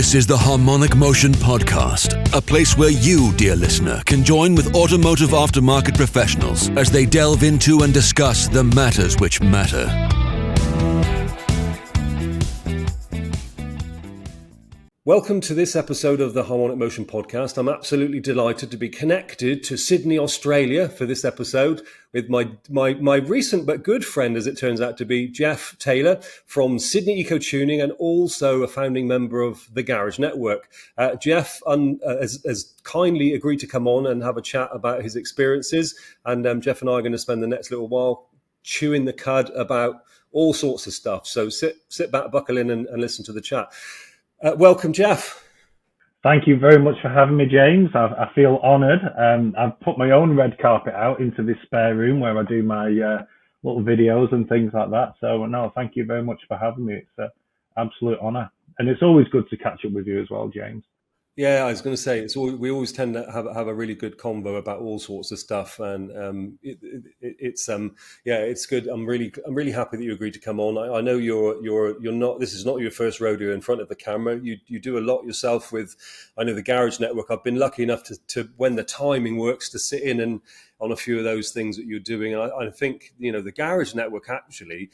This is the Harmonic Motion Podcast, a place where you, dear listener, can join with automotive aftermarket professionals as they delve into and discuss the matters which matter. Welcome to this episode of the Harmonic Motion Podcast. I'm absolutely delighted to be connected to Sydney, Australia for this episode with my recent but good friend, as it turns out to be, Jeff Taylor from Sydney Eco Tuning and also a founding member of the Garage Network. Jeff has kindly agreed to come on and have a chat about his experiences. And Jeff and I are going to spend the next little while chewing the cud about all sorts of stuff. So sit back, buckle in and listen to the chat. Welcome, Jeff. Thank you very much for having me, James. I feel honoured. I've put my own red carpet out into this spare room where I do my little videos and things like that. So, no, thank you very much for having me. It's an absolute honour. And it's always good to catch up with you as well, James. Yeah, I was going to say we always tend to have a really good convo about all sorts of stuff, and it's good. I'm really happy that you agreed to come on. I know you're not. This is not your first rodeo in front of the camera. You do a lot yourself with. I know the Garage Network. I've been lucky enough to when the timing works to sit in and on a few of those things that you're doing. And I think the Garage Network actually.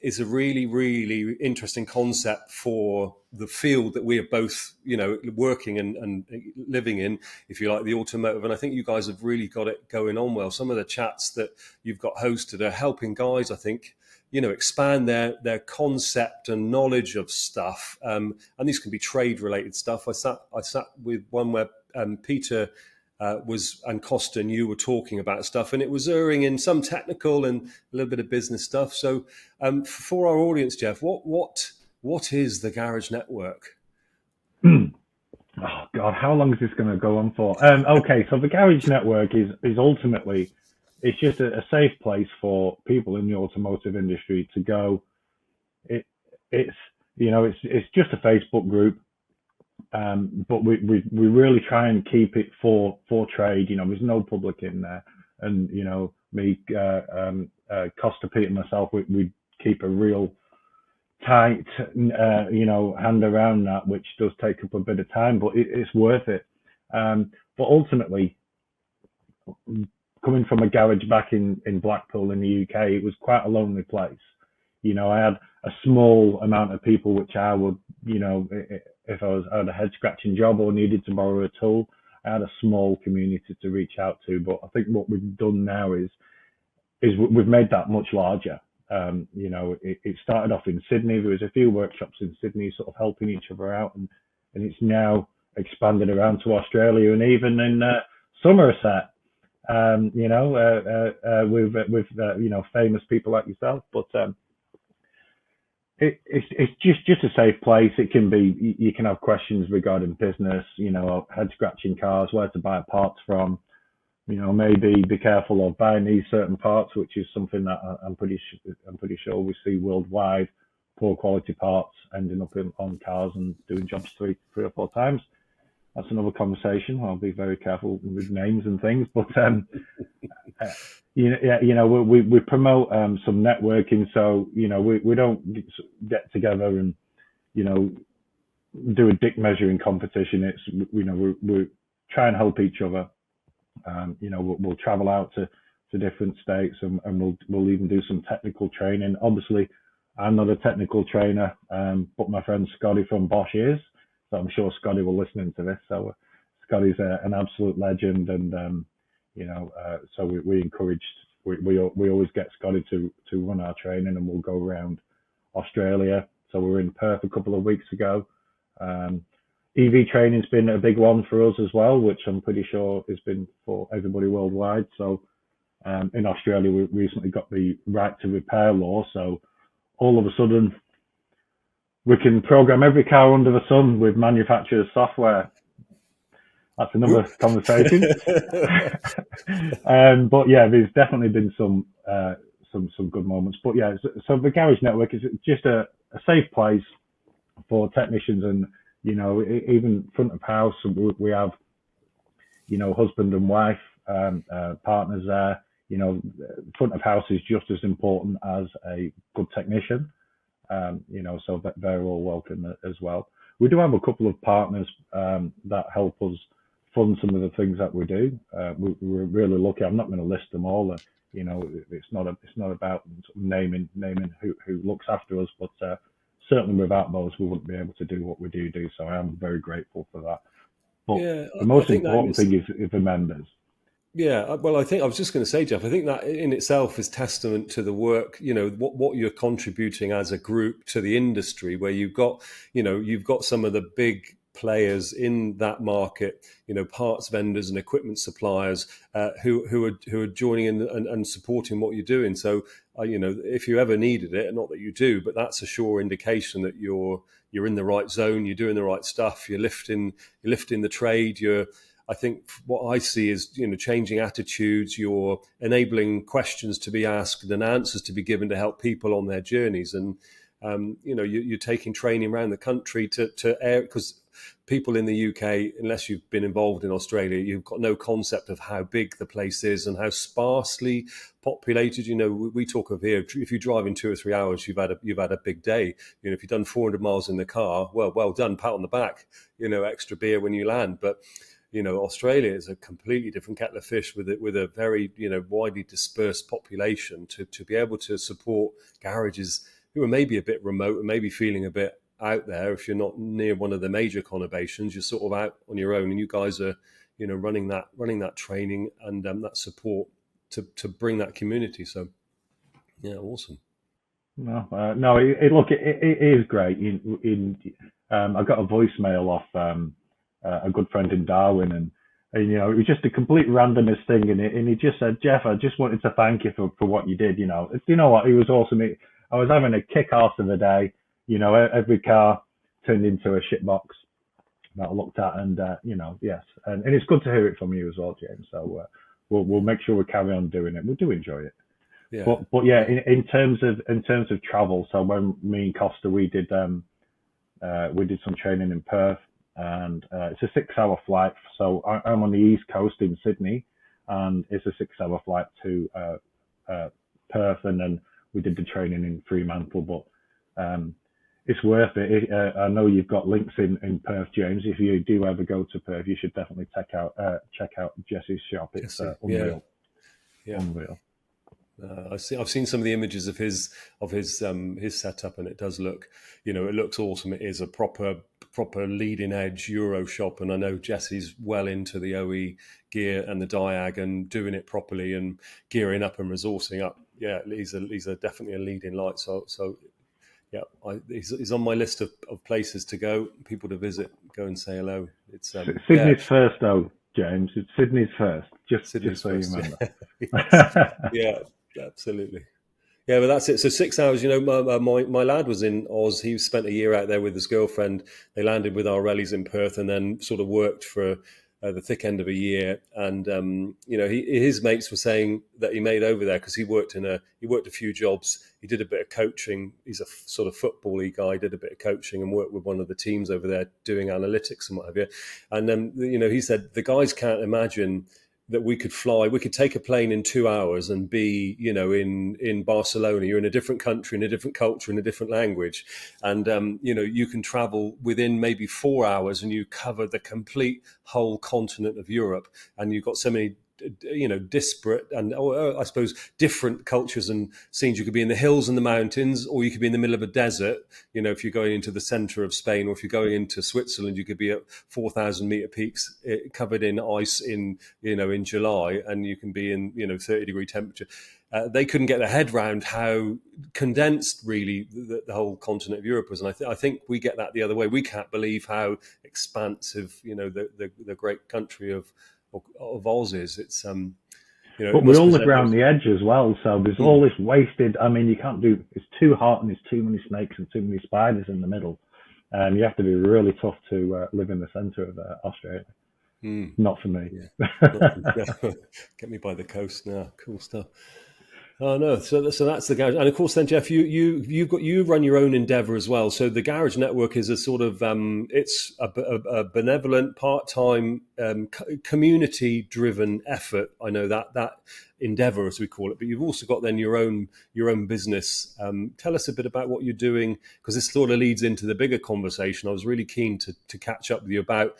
Is a really, really interesting concept for the field that we are both, working and living in, if you like, the automotive. And I think you guys have really got it going on well. Some of the chats that you've got hosted are helping guys, I think, expand their concept and knowledge of stuff. And these can be trade related stuff. I sat with one where Peter and Costa and you were talking about stuff, and it was erring in some technical and a little bit of business stuff. So for our audience, Jeff, what is the Garage Network? Oh God, how long is this going to go on for? Okay, so the Garage Network is ultimately, it's just a safe place for people in the automotive industry to go. It's just a Facebook group. But we really try and keep it for trade. There's no public in there, and me, Costa, Pete, and myself, we keep a real tight, hand around that, which does take up a bit of time, but it's worth it. But ultimately, coming from a garage back in Blackpool in the UK, it was quite a lonely place. I had a small amount of people which I would, if I had a head scratching job or needed to borrow a tool, I had a small community to reach out to. But I think what we've done now is we've made that much larger. It started off in Sydney. There was a few workshops in Sydney sort of helping each other out, and it's now expanded around to Australia and even in Somerset, with famous people like yourself. But it's just a safe place. It can be, you can have questions regarding business, head scratching cars, where to buy parts from, maybe be careful of buying these certain parts, which is something that I'm pretty sure we see worldwide, poor quality parts ending up on cars and doing jobs three or four times. That's another conversation. I'll be very careful with names and things, but we promote some networking. So we don't get together and do a dick measuring competition. It's we try and help each other. We'll travel out to different states and we'll even do some technical training. Obviously, I'm not a technical trainer, but my friend Scotty from Bosch is. So I'm sure Scotty will listen into this. So Scotty's an absolute legend, and so we encouraged. We always get Scotty to run our training, and we'll go around Australia. So we were in Perth a couple of weeks ago. EV training's been a big one for us as well, which I'm pretty sure has been for everybody worldwide. So in Australia, we recently got the right to repair law. So all of a sudden, we can program every car under the sun with manufacturer's software. That's another conversation. But yeah, there's definitely been some good moments. But yeah, so the Garage Network is just a safe place for technicians, and even front of house. We have husband and wife partners there. Front of house is just as important as a good technician. So that they're all welcome as well. we do have a couple of partners that help us fund some of the things that we do. We're really lucky. I'm not going to list them all. It's not about naming who looks after us, but certainly without those, we wouldn't be able to do what we do. So I am very grateful for that. But the most important thing is the members. Yeah, well, I think I was just going to say, Jeff, I think that in itself is testament to the work, what you're contributing as a group to the industry, where you've got some of the big players in that market, parts vendors and equipment suppliers who are joining in and supporting what you're doing. So, if you ever needed it, not that you do, but that's a sure indication that you're in the right zone, you're doing the right stuff, you're lifting the trade, I think what I see is, changing attitudes, you're enabling questions to be asked and answers to be given to help people on their journeys. And, you're taking training around the country to air, because people in the UK, unless you've been involved in Australia, you've got no concept of how big the place is and how sparsely populated. We talk of here, if you drive in 2 or 3 hours, you've had a big day. If you've done 400 miles in the car, well done, pat on the back, extra beer when you land. But Australia is a completely different kettle of fish with a very, widely dispersed population to be able to support garages who are maybe a bit remote and maybe feeling a bit out there. If you're not near one of the major conurbations, you're sort of out on your own, and you guys are, running that training and that support to bring that community. So, yeah, awesome. It is great. I got a voicemail off a good friend in Darwin, and it was just a complete randomness thing, and he just said, "Jeff, I just wanted to thank you for what you did. You know what? It was awesome. I was having a kick ass of the day. Every car turned into a shit box that I looked at, and yes, and it's good to hear it from you as well, James. So we'll make sure we carry on doing it. We do enjoy it. Yeah. But yeah, in terms of travel, so when me and Costa we did some training in Perth. And it's a 6-hour flight. So I'm on the East Coast in Sydney, and it's a 6-hour flight to Perth, and then we did the training in Fremantle. But it's worth it. I know you've got links in Perth, James. If you do ever go to Perth, you should definitely check out Jesse's shop. It's unreal. Yeah. Unreal. I've seen some of the images of his setup, and it does look, it looks awesome. It is a proper leading edge Euro shop, and I know Jesse's well into the OE gear and the Diag and doing it properly and gearing up and resourcing up. Yeah, he's definitely a leading light. So yeah, he's on my list of places to go, people to visit, go and say hello. It's Sydney's first though, James. It's Sydney's first. Just so you remember. Yeah, absolutely. Yeah, but that's it. So 6 hours, my lad was in Oz. He spent a year out there with his girlfriend. They landed with our rallies in Perth and then sort of worked for the thick end of a year. And, his mates were saying that he made over there because he worked a few jobs. He did a bit of coaching. He's a sort of football-y guy, did a bit of coaching and worked with one of the teams over there doing analytics and what have you. And then, he said the guys can't imagine that we could take a plane in 2 hours and be, in Barcelona. You're in a different country, in a different culture, in a different language. And, you can travel within maybe 4 hours and you cover the complete whole continent of Europe. And you've got so many, disparate and I suppose different cultures and scenes. You could be in the hills and the mountains, or you could be in the middle of a desert. If you're going into the center of Spain, or if you're going into Switzerland, you could be at 4,000 meter peaks covered in ice in July, and you can be in 30-degree temperature. They couldn't get their head around how condensed really the whole continent of Europe was. And I think we get that the other way. We can't believe how expansive the great country of Oz is. It's but we all live around the edge as well, so there's all this wasted. I mean, you can't do. It's too hot, and there's too many snakes and too many spiders in the middle, and you have to be really tough to live in the centre of Australia. Not for me. Yeah. Get me by the coast now. Cool stuff. Oh no, so that's the garage, and of course, then Jeff, you run your own endeavour as well. So the Garage Network is a sort of it's a benevolent, part-time, community-driven effort. I know that endeavour, as we call it, but you've also got then your own business. Tell us a bit about what you're doing, because this sort of leads into the bigger conversation. I was really keen to catch up with you about,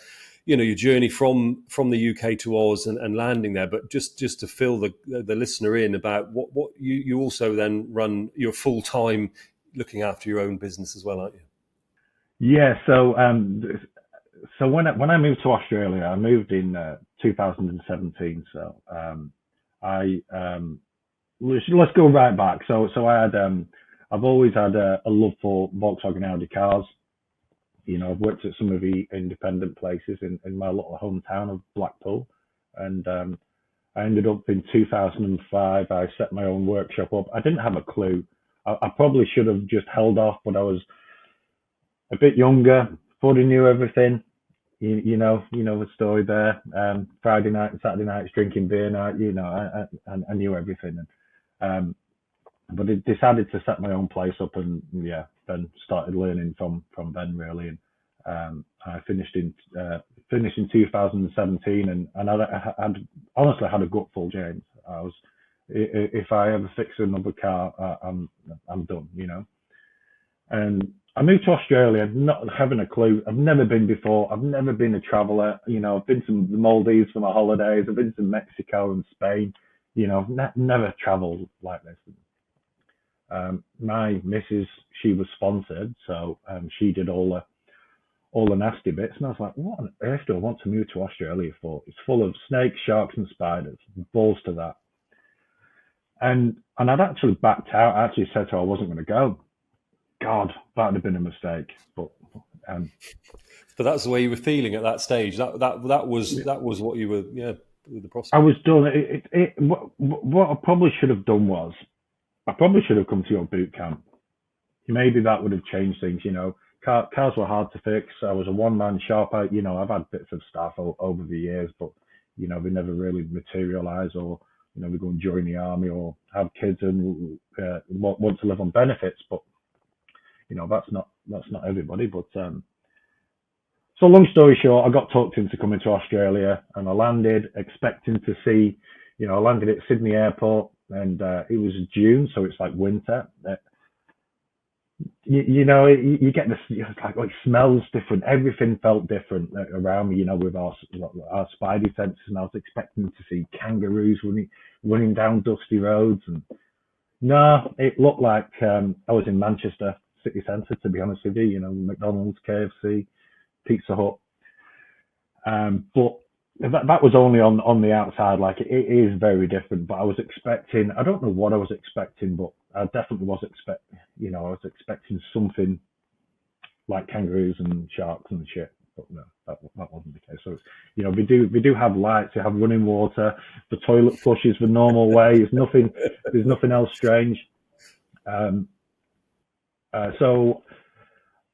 your journey from the UK to Oz and landing there, but just to fill the listener in about what you also then run your full time looking after your own business as well, aren't you? Yeah. So when I moved to Australia, I moved in 2017. So let's go right back. So I've always had a love for Volkswagen Audi cars. I've worked at some of the independent places in my little hometown of Blackpool, and I ended up in 2005. I set my own workshop up. I didn't have a clue. I probably should have just held off, but I was a bit younger. Thought I knew everything. You know the story there. Friday night and Saturday nights drinking beer night. I knew everything. But I decided to set my own place up, and then started learning from Ben really. And I finished in 2017, and I had honestly had a gutful, James. If I ever fix another car, I'm done, And I moved to Australia, not having a clue. I've never been before. I've never been a traveller. I've been to the Maldives for my holidays. I've been to Mexico and Spain. I've never travelled like this. My missus, she was sponsored, so she did all the nasty bits, and I was like, what on earth do I want to move to Australia for? It's full of snakes, sharks, and spiders. Balls to that. And I'd actually backed out. I actually said to her I wasn't going to go. God, that'd have been a mistake. But that's the way you were feeling at that stage. That was what you were. Yeah, the process. I was done. What I probably should have done was, I probably should have come to your boot camp. Maybe that would have changed things. Cars were hard to fix. I was a one-man shop. I've had bits of staff over the years, but they never really materialise, or we go and join the army or have kids and want to live on benefits. But that's not everybody. But so long story short, I got talked into coming to Australia, and I landed expecting to see. I landed at Sydney Airport, and it was June, so it's like winter. You get this, it smells different. Everything felt different around me, with our spidey senses, and I was expecting to see kangaroos running down dusty roads. And no, it looked like I was in Manchester city centre, to be honest with you. McDonald's, KFC, Pizza Hut. But that was only on the outside. Like, it is very different. But I was expecting, I don't know what I was expecting, but I definitely was expecting something like kangaroos and sharks and shit. But no, that wasn't the case. So we do have lights, we have running water, the toilet flushes the normal way. There's nothing else strange. So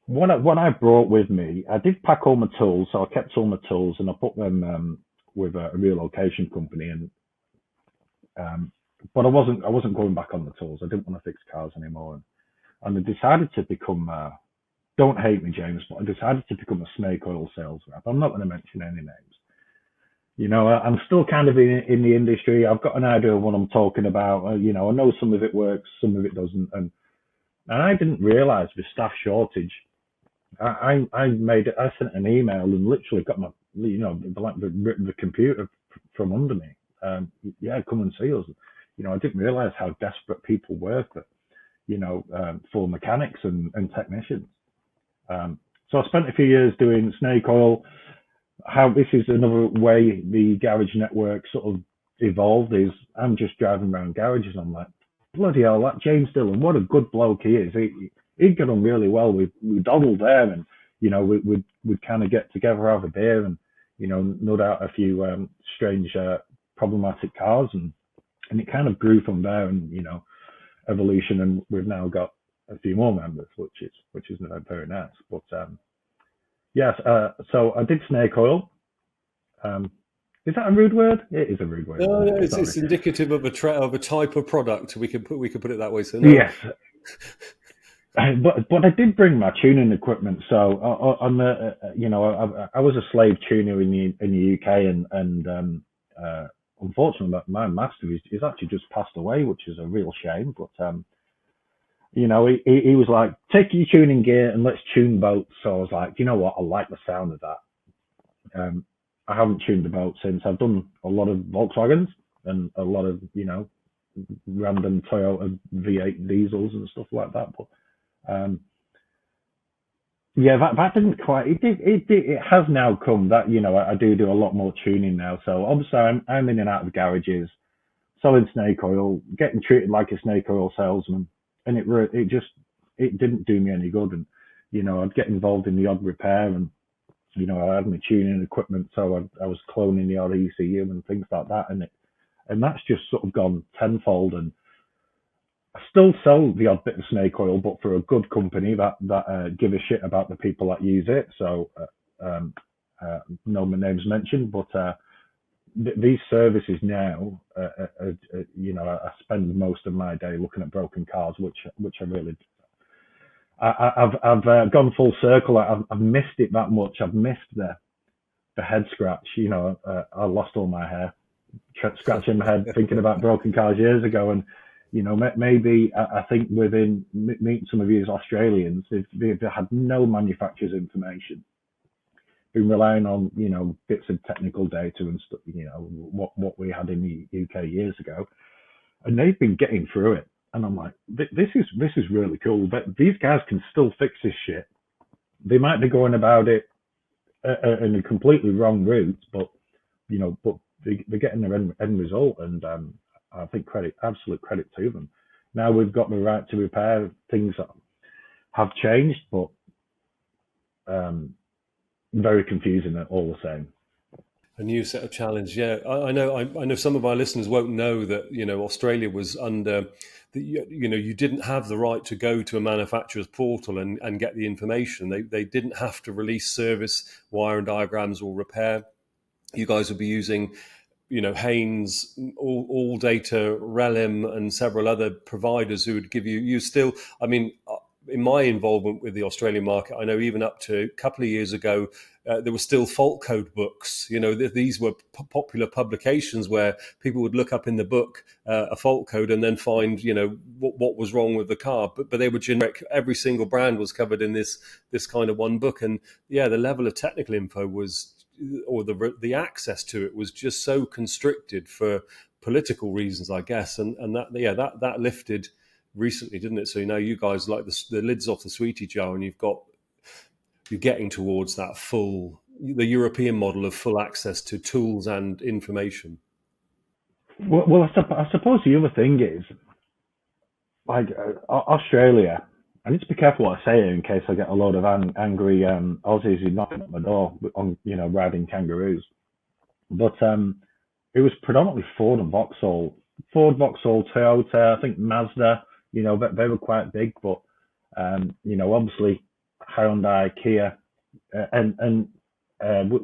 what I brought with me, I did pack all my tools, so I kept all my tools and I put them with a relocation company, and but I wasn't going back on the tools. I didn't want to fix cars anymore, and I decided to become. Don't hate me, James, but I decided to become a snake oil sales rep. I'm not going to mention any names. I'm still kind of in the industry. I've got an idea of what I'm talking about. I know some of it works, some of it doesn't, and I didn't realise the staff shortage. I sent an email and literally got my, the computer from under me. Come and see us. I didn't realise how desperate people were for mechanics and technicians. So I spent a few years doing snake oil. How this is another way the garage network sort of evolved is I'm just driving around garages and I'm like, bloody hell, that James Dillon, what a good bloke he is. He'd get on really well with Donald there, and we'd kind of get together, have a beer, and nut out a few strange problematic cars, and it kind of grew from there, and evolution, and we've now got a few more members, which is very nice. But yes, so I did snake oil. Is that a rude word? It is a rude word. No, Isn't it? it's indicative of a type of product. We could put it that way. So no. Yes. But I did bring my tuning equipment. So on the I was a slave tuner in the UK, and unfortunately my master is actually just passed away, which is a real shame. But he was like, take your tuning gear and let's tune boats. So I was like, you know what, I like the sound of that. I haven't tuned a boat since. I've done a lot of Volkswagens and a lot of random Toyota V8 diesels and stuff like that, but. That didn't quite. It has now come that I do a lot more tuning now. So obviously I'm in and out of garages, selling snake oil, getting treated like a snake oil salesman, and it didn't do me any good. And I'd get involved in the odd repair, and I had my tuning equipment, so I was cloning the odd ECU and things like that, and that's just sort of gone tenfold. And I still sell the odd bit of snake oil, but for a good company that give a shit about the people that use it. So, no names mentioned, but these services now, I spend most of my day looking at broken cars, which I really. I've gone full circle. I've missed it that much. I've missed the head scratch. I lost all my hair scratching my head thinking about broken cars years ago, and. Maybe I think within meeting some of you as Australians, they've had no manufacturer's information, been relying on, bits of technical data and stuff, what we had in the UK years ago, and they've been getting through it. And I'm like, this is really cool, but these guys can still fix this shit. They might be going about it in a completely wrong route, but they're getting their end result, and I think absolute credit to them. Now we've got the right to repair things that have changed, but very confusing all the same. A new set of challenge. Yeah, I know some of our listeners won't know that, Australia was under, you didn't have the right to go to a manufacturer's portal and get the information. They didn't have to release service, wire and diagrams or repair. You guys would be using Haynes, All Data, Relim, and several other providers who would give you still. I mean, in my involvement with the Australian market, I know even up to a couple of years ago, there were still fault code books. These were popular publications where people would look up in the book a fault code and then find, what was wrong with the car. But they were generic. Every single brand was covered in this kind of one book. And yeah, the level of technical info was, or the access to it was just so constricted for political reasons, I guess. And that lifted recently, didn't it? So now you guys, like the lid's off the sweetie jar, and you're getting towards that the European model of full access to tools and information. Well, I suppose the other thing is, like, Australia, I need to be careful what I say here in case I get a load of angry Aussies who knock at my door on, riding kangaroos. But it was predominantly Ford, Vauxhall, Toyota, I think Mazda. They were quite big, but obviously Hyundai, Kia, and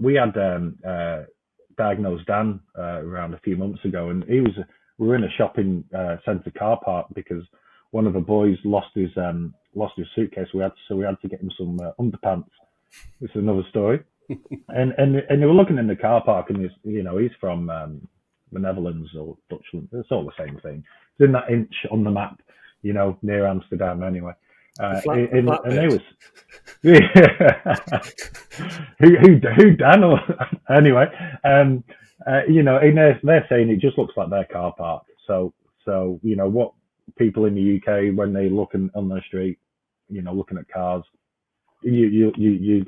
we had diagnosed Dan around a few months ago, and we were in a shopping centre car park because one of the boys lost his suitcase. We had to get him some underpants. It's another story. and they were looking in the car park, and he's from the Netherlands or Dutchland. It's all the same thing. It's in that inch on the map, near Amsterdam anyway. And they was who Dan or anyway. They're saying it just looks like their car park. So what people in the UK, when they look on the street, looking at cars, you're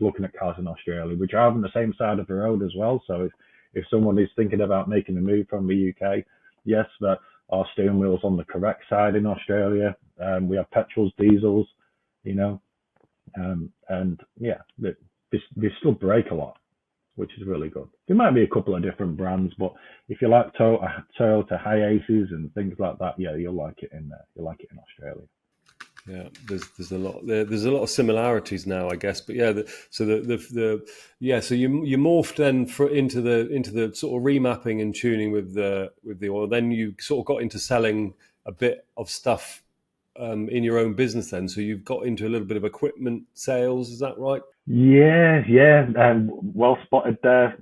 looking at cars in Australia, which are on the same side of the road as well. So if someone is thinking about making a move from the UK, yes, that our steering wheel's on the correct side in Australia. We have petrols, diesels, and yeah, they still brake a lot, which is really good. There might be a couple of different brands, but if you like Toyota Hiaces and things like that, yeah, you'll like it in there. You'll like it in Australia. Yeah, there's a lot there's a lot of similarities now, I guess. But yeah, so so you morphed then into the sort of remapping and tuning with the oil. Then you sort of got into selling a bit of stuff in your own business. Then, so you've got into a little bit of equipment sales. Is that right? Yeah. Well spotted there,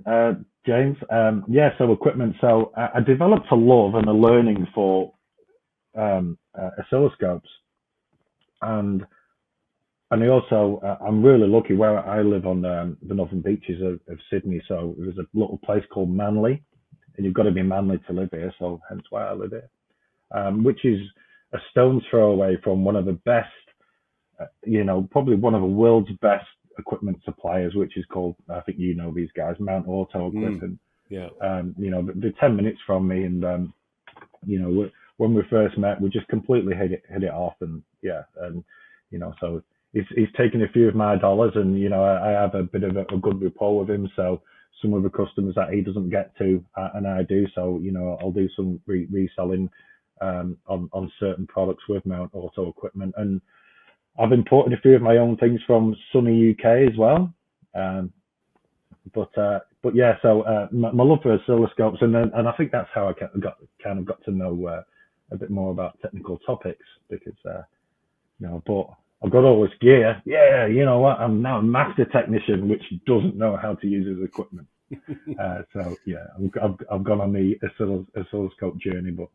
James. So equipment. So I developed a love and a learning for oscilloscopes, and I also I'm really lucky where I live on the northern beaches of Sydney. So there's a little place called Manly, and you've got to be Manly to live here. So hence why I live here, which is a stone's throw away from one of the best, probably one of the world's best equipment suppliers, which is called, I think you know these guys, Mount Auto Equipment. Yeah. They're 10 minutes from me, and when we first met, we just completely hit it off, and so he's taken a few of my dollars, and I have a bit of a good rapport with him. So some of the customers that he doesn't get to, and I do. So I'll do some reselling on certain products with Mount Auto Equipment, and I've imported a few of my own things from sunny UK as well. My love for oscilloscopes, and I think that's how I got to know a bit more about technical topics, because but I've got all this gear. Yeah, you know what? I'm now a master technician, which doesn't know how to use his equipment. I've gone on the oscilloscope journey. But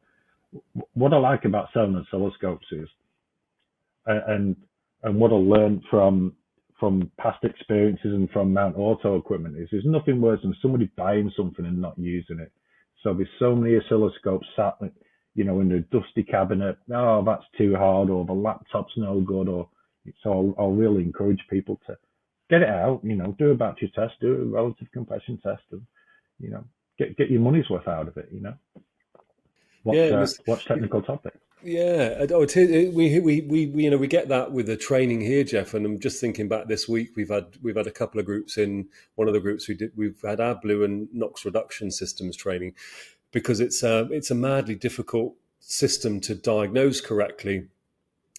what I like about selling oscilloscopes is, and what I learned from past experiences and from Mount Auto Equipment is, there's nothing worse than somebody buying something and not using it. So there's so many oscilloscopes sat, in the dusty cabinet. Oh, that's too hard, or the laptop's no good, so I'll really encourage people to get it out. Do a battery test, do a relative compression test, and get your money's worth out of it. Watch technical topics. Yeah, we get that with the training here, Jeff. And I'm just thinking back this week, we've had a couple of groups in. One of the groups we've had AdBlue and NOx reduction systems training, because it's a madly difficult system to diagnose correctly.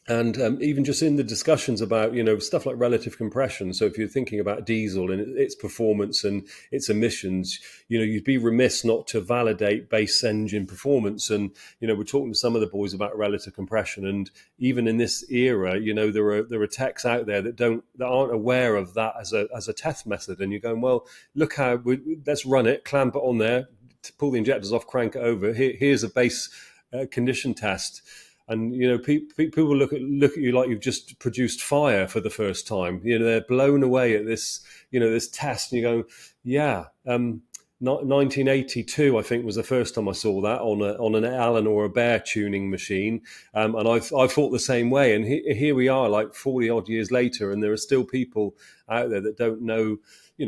And even just in the discussions about, stuff like relative compression. So if you're thinking about diesel and its performance and its emissions, you'd be remiss not to validate base engine performance. And, we're talking to some of the boys about relative compression. And even in this era, there are techs out there that aren't aware of that as a test method. And you're going, well, look let's run it, clamp it on there, pull the injectors off, crank it over. Here's a base condition test. And people look at you like you've just produced fire for the first time. They're blown away at this, this test, and you go, yeah. 1982, I think, was the first time I saw that on an Allen or a Bear tuning machine, and I thought the same way. And here we are, like 40 odd years later, and there are still people out there that don't know,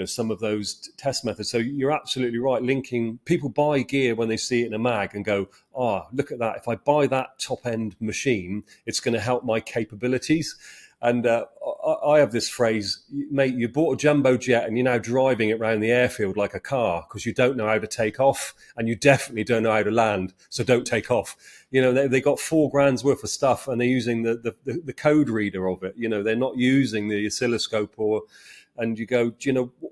some of those test methods. So you're absolutely right. Linking, people buy gear when they see it in a mag and go, look at that. If I buy that top end machine, it's going to help my capabilities. And I have this phrase, mate, you bought a jumbo jet and you're now driving it around the airfield like a car, because you don't know how to take off, and you definitely don't know how to land. So don't take off. They got $4,000 worth of stuff, and they're using the code reader of it. They're not using the oscilloscope and you go,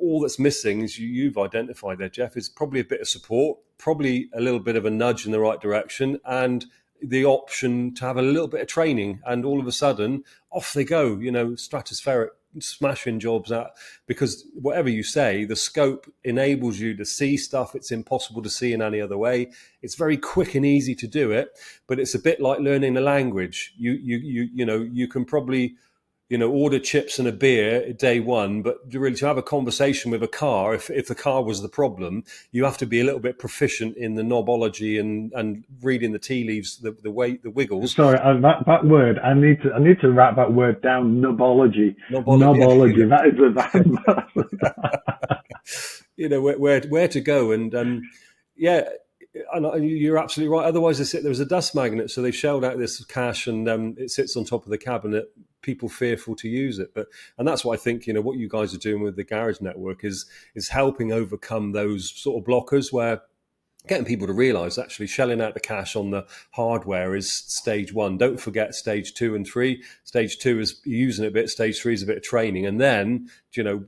all that's missing, is you've identified there, Jeff, is probably a bit of support, probably a little bit of a nudge in the right direction, and the option to have a little bit of training. And all of a sudden, off they go, stratospheric smashing jobs out, because whatever you say, the scope enables you to see stuff it's impossible to see in any other way. It's very quick and easy to do it, but it's a bit like learning a language. You can probably order chips and a beer day one, but really to have a conversation with a car, if the car was the problem, you have to be a little bit proficient in the knobology and reading the tea leaves, the wiggles. Sorry, that word, I need to write that word down. Knobology. Yeah. That is where to go, and and you're absolutely right. Otherwise, there was a dust magnet, so they shelled out this cash, and it sits on top of the cabinet. People fearful to use it, and that's what I think. What you guys are doing with the garage network is helping overcome those sort of blockers where getting people to realise actually shelling out the cash on the hardware is stage one. Don't forget stage 2 and 3. Stage 2 is using it a bit. Stage 3 is a bit of training, and then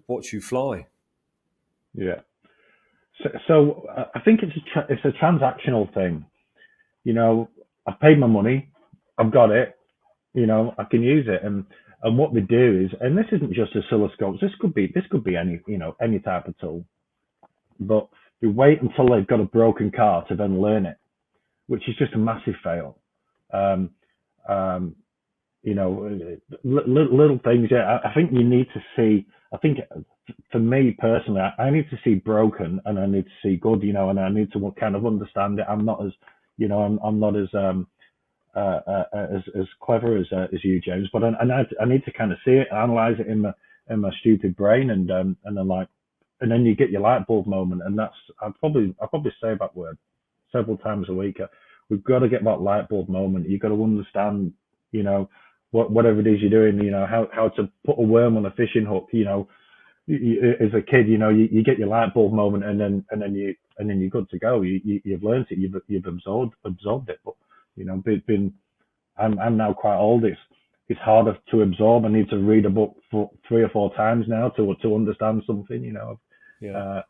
watch you fly. Yeah. So I think it's a transactional thing. I've paid my money, I've got it. I can use it, and what they do is, and this isn't just oscilloscopes. This could be any type of tool, but they wait until they've got a broken car to then learn it, which is just a massive fail. Little things. Yeah, I think you need to see. I think for me personally, I need to see broken and I need to see good. And I need to kind of understand it. I'm not as, I'm not as clever as you, James, but I need to kind of see it, analyze it in my stupid brain, and then you get your light bulb moment, and that's I'll probably say that word several times a week. We've got to get that light bulb moment. You've got to understand, whatever it is you're doing, how to put a worm on a fishing hook. As a kid, you get your light bulb moment, and then you're good to go. You've learned it, you've absorbed it. But I'm now quite old. It's harder to absorb. I need to read a book for 3 or 4 times now to understand something. Yeah.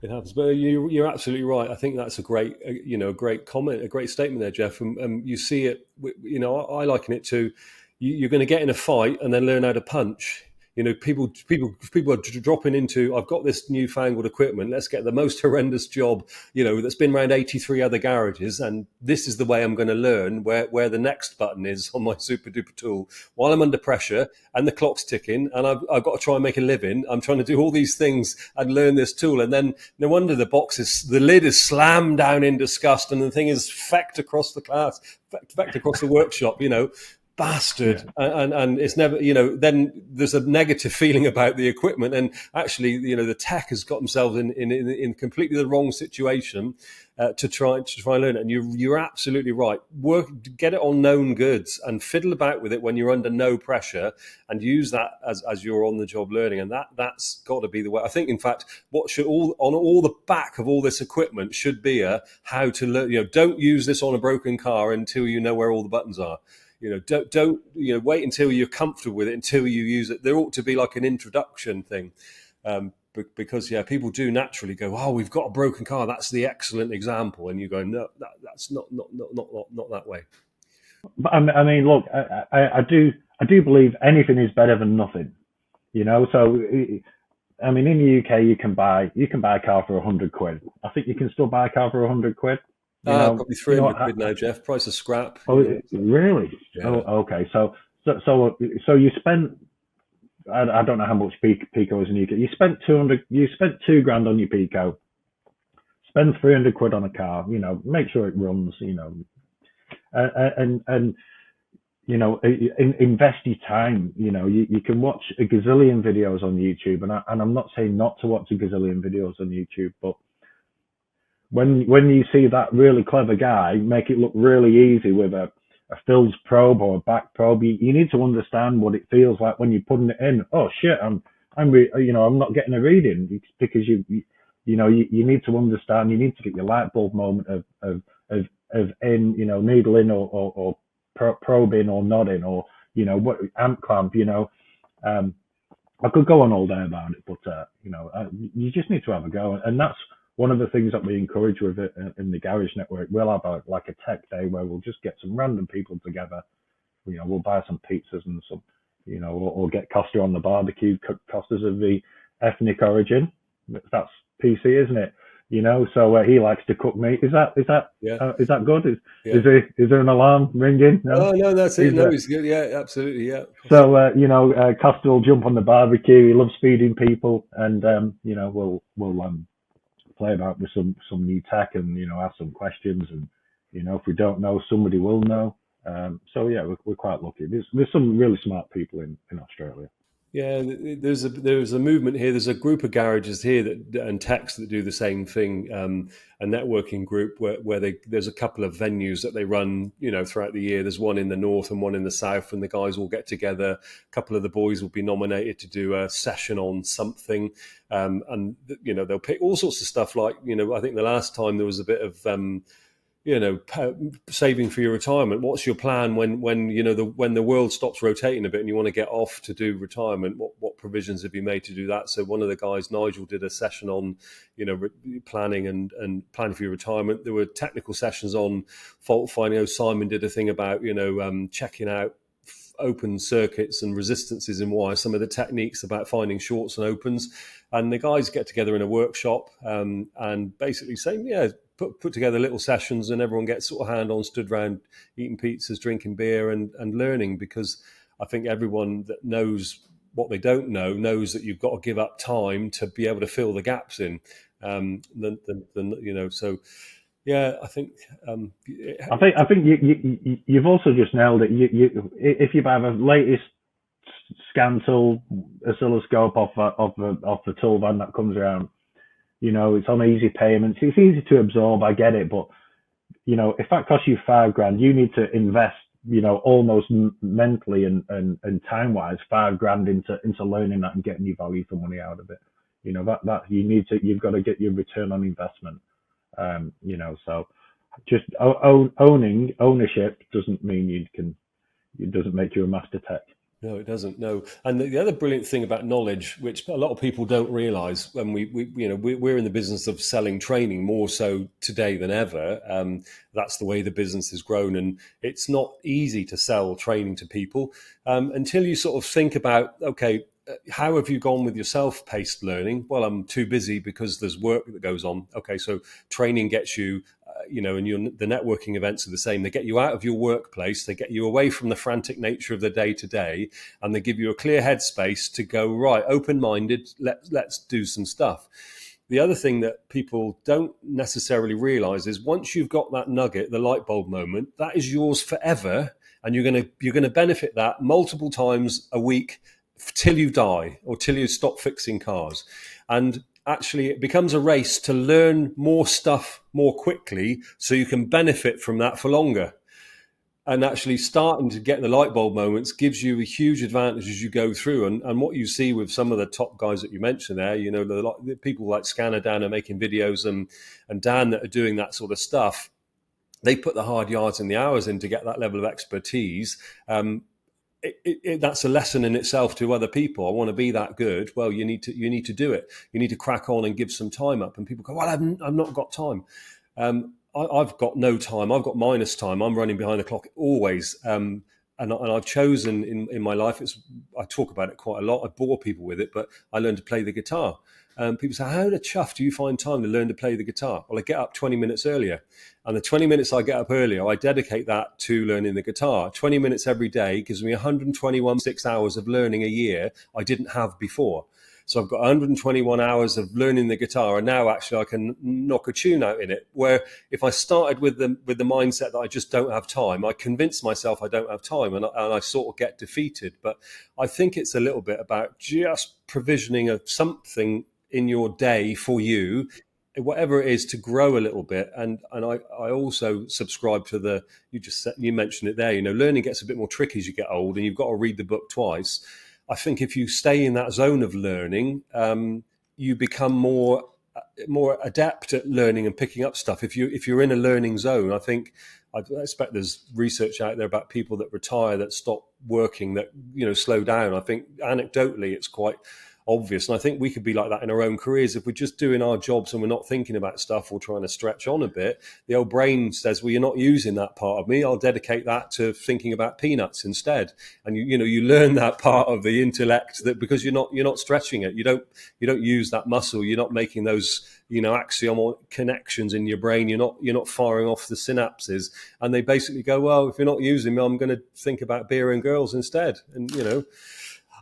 It happens, but you're absolutely right. I think that's a great, a great comment, a great statement there, Jeff. And you see it, I liken it to you're going to get in a fight and then learn how to punch. People are dropping into, I've got this newfangled equipment. Let's get the most horrendous job, that's been around 83 other garages. And this is the way I'm going to learn where the next button is on my super duper tool while I'm under pressure and the clock's ticking and I've got to try and make a living. I'm trying to do all these things and learn this tool. And then no wonder the lid is slammed down in disgust and the thing is fecked across the class, fecked across the workshop, bastard. Yeah. And it's never, then there's a negative feeling about the equipment, and actually, the tech has got themselves in completely the wrong situation to try and learn it. And you're absolutely right. Get it on known goods and fiddle about with it when you're under no pressure, and use that as you're on the job learning. And that's got to be the way. I think, in fact, what should on the back of all this equipment should be how to learn. Don't use this on a broken car until you know where all the buttons are. Don't wait until you're comfortable with it until you use it. There ought to be like an introduction thing, because people do naturally go, oh, we've got a broken car. That's the excellent example, and you go, no, that's not that way. But I mean, look, I do believe anything is better than nothing. So I mean, in the UK, you can buy a car for £100. I think you can still buy a car for £100. Probably 300 quid now, Jeff. Price of scrap. Oh, really? Yeah. Oh, okay. So you spent, I don't know how much Pico is in the UK. You spent £2,000 on your Pico. Spend 300 quid on a car. Make sure it runs. And invest your time. You can watch a gazillion videos on YouTube, and I'm not saying not to watch a gazillion videos on YouTube, but when you see that really clever guy make it look really easy with a Phil's probe or a back probe, you need to understand what it feels like when you're putting it in. Oh shit, I'm not getting a reading, because you need to understand. You need to get your light bulb moment of in, needle in or probe in or not in, or what amp clamp. I could go on all day about it, but you just need to have a go, and that's one of the things that we encourage with it in the Garage Network. We'll have a tech day where we'll just get some random people together. We'll buy some pizzas and some, or get Costa on the barbecue. Costa's of the ethnic origin. That's PC, isn't it? So he likes to cook meat. Is that good? Is there an alarm ringing? No, that's it. He's good. Yeah, absolutely. Yeah. So Costa will jump on the barbecue. He loves feeding people, and we'll play about with some new tech, and ask some questions, and if we don't know, somebody will know. So yeah, we're quite lucky. There's some really smart people in Australia. Yeah, there's a movement here. There's a group of garages here and techs that do the same thing. A networking group where there's a couple of venues that they run, throughout the year. There's one in the north and one in the south, and the guys all get together. A couple of the boys will be nominated to do a session on something, and they'll pick all sorts of stuff. Like I think the last time there was a bit of saving for your retirement. What's your plan when when the world stops rotating a bit and you want to get off to do retirement? What provisions have you made to do that? So one of the guys, Nigel, did a session on planning and planning for your retirement. There were technical sessions on fault finding. Simon did a thing about checking out open circuits and resistances in wire, some of the techniques about finding shorts and opens, and the guys get together in a workshop and basically saying, put together little sessions, and everyone gets sort of hand on, stood around eating pizzas, drinking beer and learning, because I think everyone that knows what they don't know knows that you've got to give up time to be able to fill the gaps in. So yeah, I think you've also just nailed it. If you have a latest scan tool, oscilloscope off the tool van that comes around, it's on easy payments. It's easy to absorb. I get it, but if that costs you $5,000, you need to invest, almost mentally and time wise, $5,000 into learning that and getting your value for money out of it. That you've got to get your return on investment. So just ownership doesn't mean it doesn't make you a master tech. No, it doesn't. No, and the other brilliant thing about knowledge, which a lot of people don't realise, when we're in the business of selling training more so today than ever. That's the way the business has grown, and it's not easy to sell training to people until you sort of think about, okay, how have you gone with your self-paced learning? Well, I'm too busy because there's work that goes on. Okay, so training gets you, and the networking events are the same. They get you out of your workplace. They get you away from the frantic nature of the day-to-day, and they give you a clear headspace to go, right, open-minded, let's do some stuff. The other thing that people don't necessarily realize is once you've got that nugget, the light bulb moment, that is yours forever, and you're going to benefit that multiple times a week till you die or till you stop fixing cars. And actually it becomes a race to learn more stuff more quickly so you can benefit from that for longer. And actually starting to get the light bulb moments gives you a huge advantage as you go through. And what you see with some of the top guys that you mentioned there, the people like Scanner Dan are making videos and Dan that are doing that sort of stuff, they put the hard yards and the hours in to get that level of expertise. That's a lesson in itself to other people. I want to be that good. Well, you need to do it. You need to crack on and give some time up. And people go, well, I've not got time. I've got no time. I've got minus time. I'm running behind the clock always. And I've chosen in my life, I talk about it quite a lot. I bore people with it, but I learned to play the guitar. People say, how the chuff do you find time to learn to play the guitar? Well, I get up 20 minutes earlier. And the 20 minutes I get up earlier, I dedicate that to learning the guitar. 20 minutes every day gives me 121 6 hours of learning a year I didn't have before. So I've got 121 hours of learning the guitar, and now actually I can knock a tune out in it. Where if I started with the mindset that I just don't have time, I convince myself I don't have time, and I sort of get defeated. But I think it's a little bit about just provisioning of something in your day for you, whatever it is, to grow a little bit. And I also subscribe to you mentioned it there, learning gets a bit more tricky as you get old and you've got to read the book twice. I think if you stay in that zone of learning, you become more adept at learning and picking up stuff. If you're in a learning zone, I expect there's research out there about people that retire, that stop working, that slow down. I think anecdotally it's quite obvious. And I think we could be like that in our own careers. If we're just doing our jobs and we're not thinking about stuff or trying to stretch on a bit, the old brain says, well, you're not using that part of me. I'll dedicate that to thinking about peanuts instead. And you learn that part of the intellect, that because you're not stretching it. You don't use that muscle. You're not making those, axiomal connections in your brain. You're not firing off the synapses. And they basically go, well, if you're not using me, I'm going to think about beer and girls instead. And,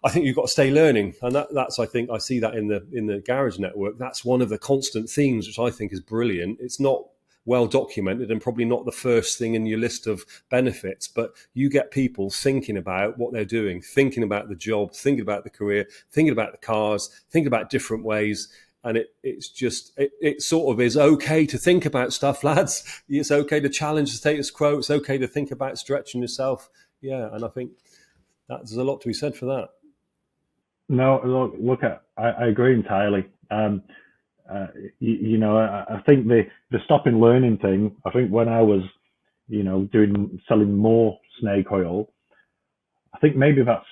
I think you've got to stay learning, and that's I think I see that in the garage network. That's one of the constant themes, which I think is brilliant. It's not well documented and probably not the first thing in your list of benefits, but you get people thinking about what they're doing, thinking about the job, thinking about the career, thinking about the cars, thinking about different ways. And it sort of is okay to think about stuff, lads. It's okay to challenge the status quo. It's okay to think about stretching yourself. Yeah, and I think there's a lot to be said for that. No, I agree entirely. I think the stopping learning thing, I think when I was, selling more snake oil, I think maybe that's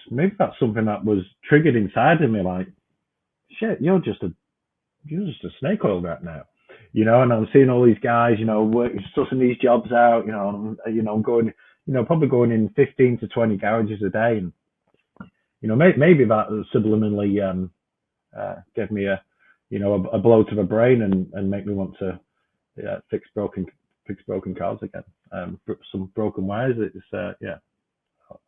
something that was triggered inside of me, like, shit, you're just a snake oil rat now, and I'm seeing all these guys, sussing these jobs out, going, probably going in 15 to 20 garages a day. And, maybe that subliminally gave me a blow to the brain and make me want to fix broken cars again, some broken wires. It's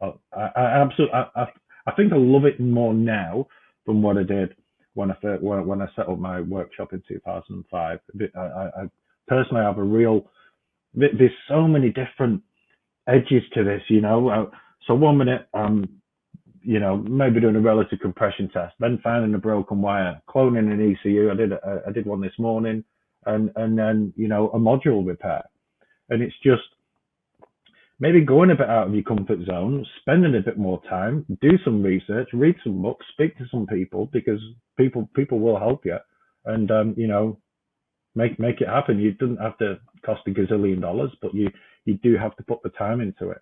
I absolutely, I think I love it more now than what I did when I set up my workshop in 2005. I personally have there's so many different edges to this, So 1 minute, maybe doing a relative compression test, then finding a broken wire, cloning an ECU. I did one this morning, and then a module repair, and it's just maybe going a bit out of your comfort zone, spending a bit more time, do some research, read some books, speak to some people, because people will help you, and make it happen. You doesn't have to cost $1 gazillion, but you do have to put the time into it.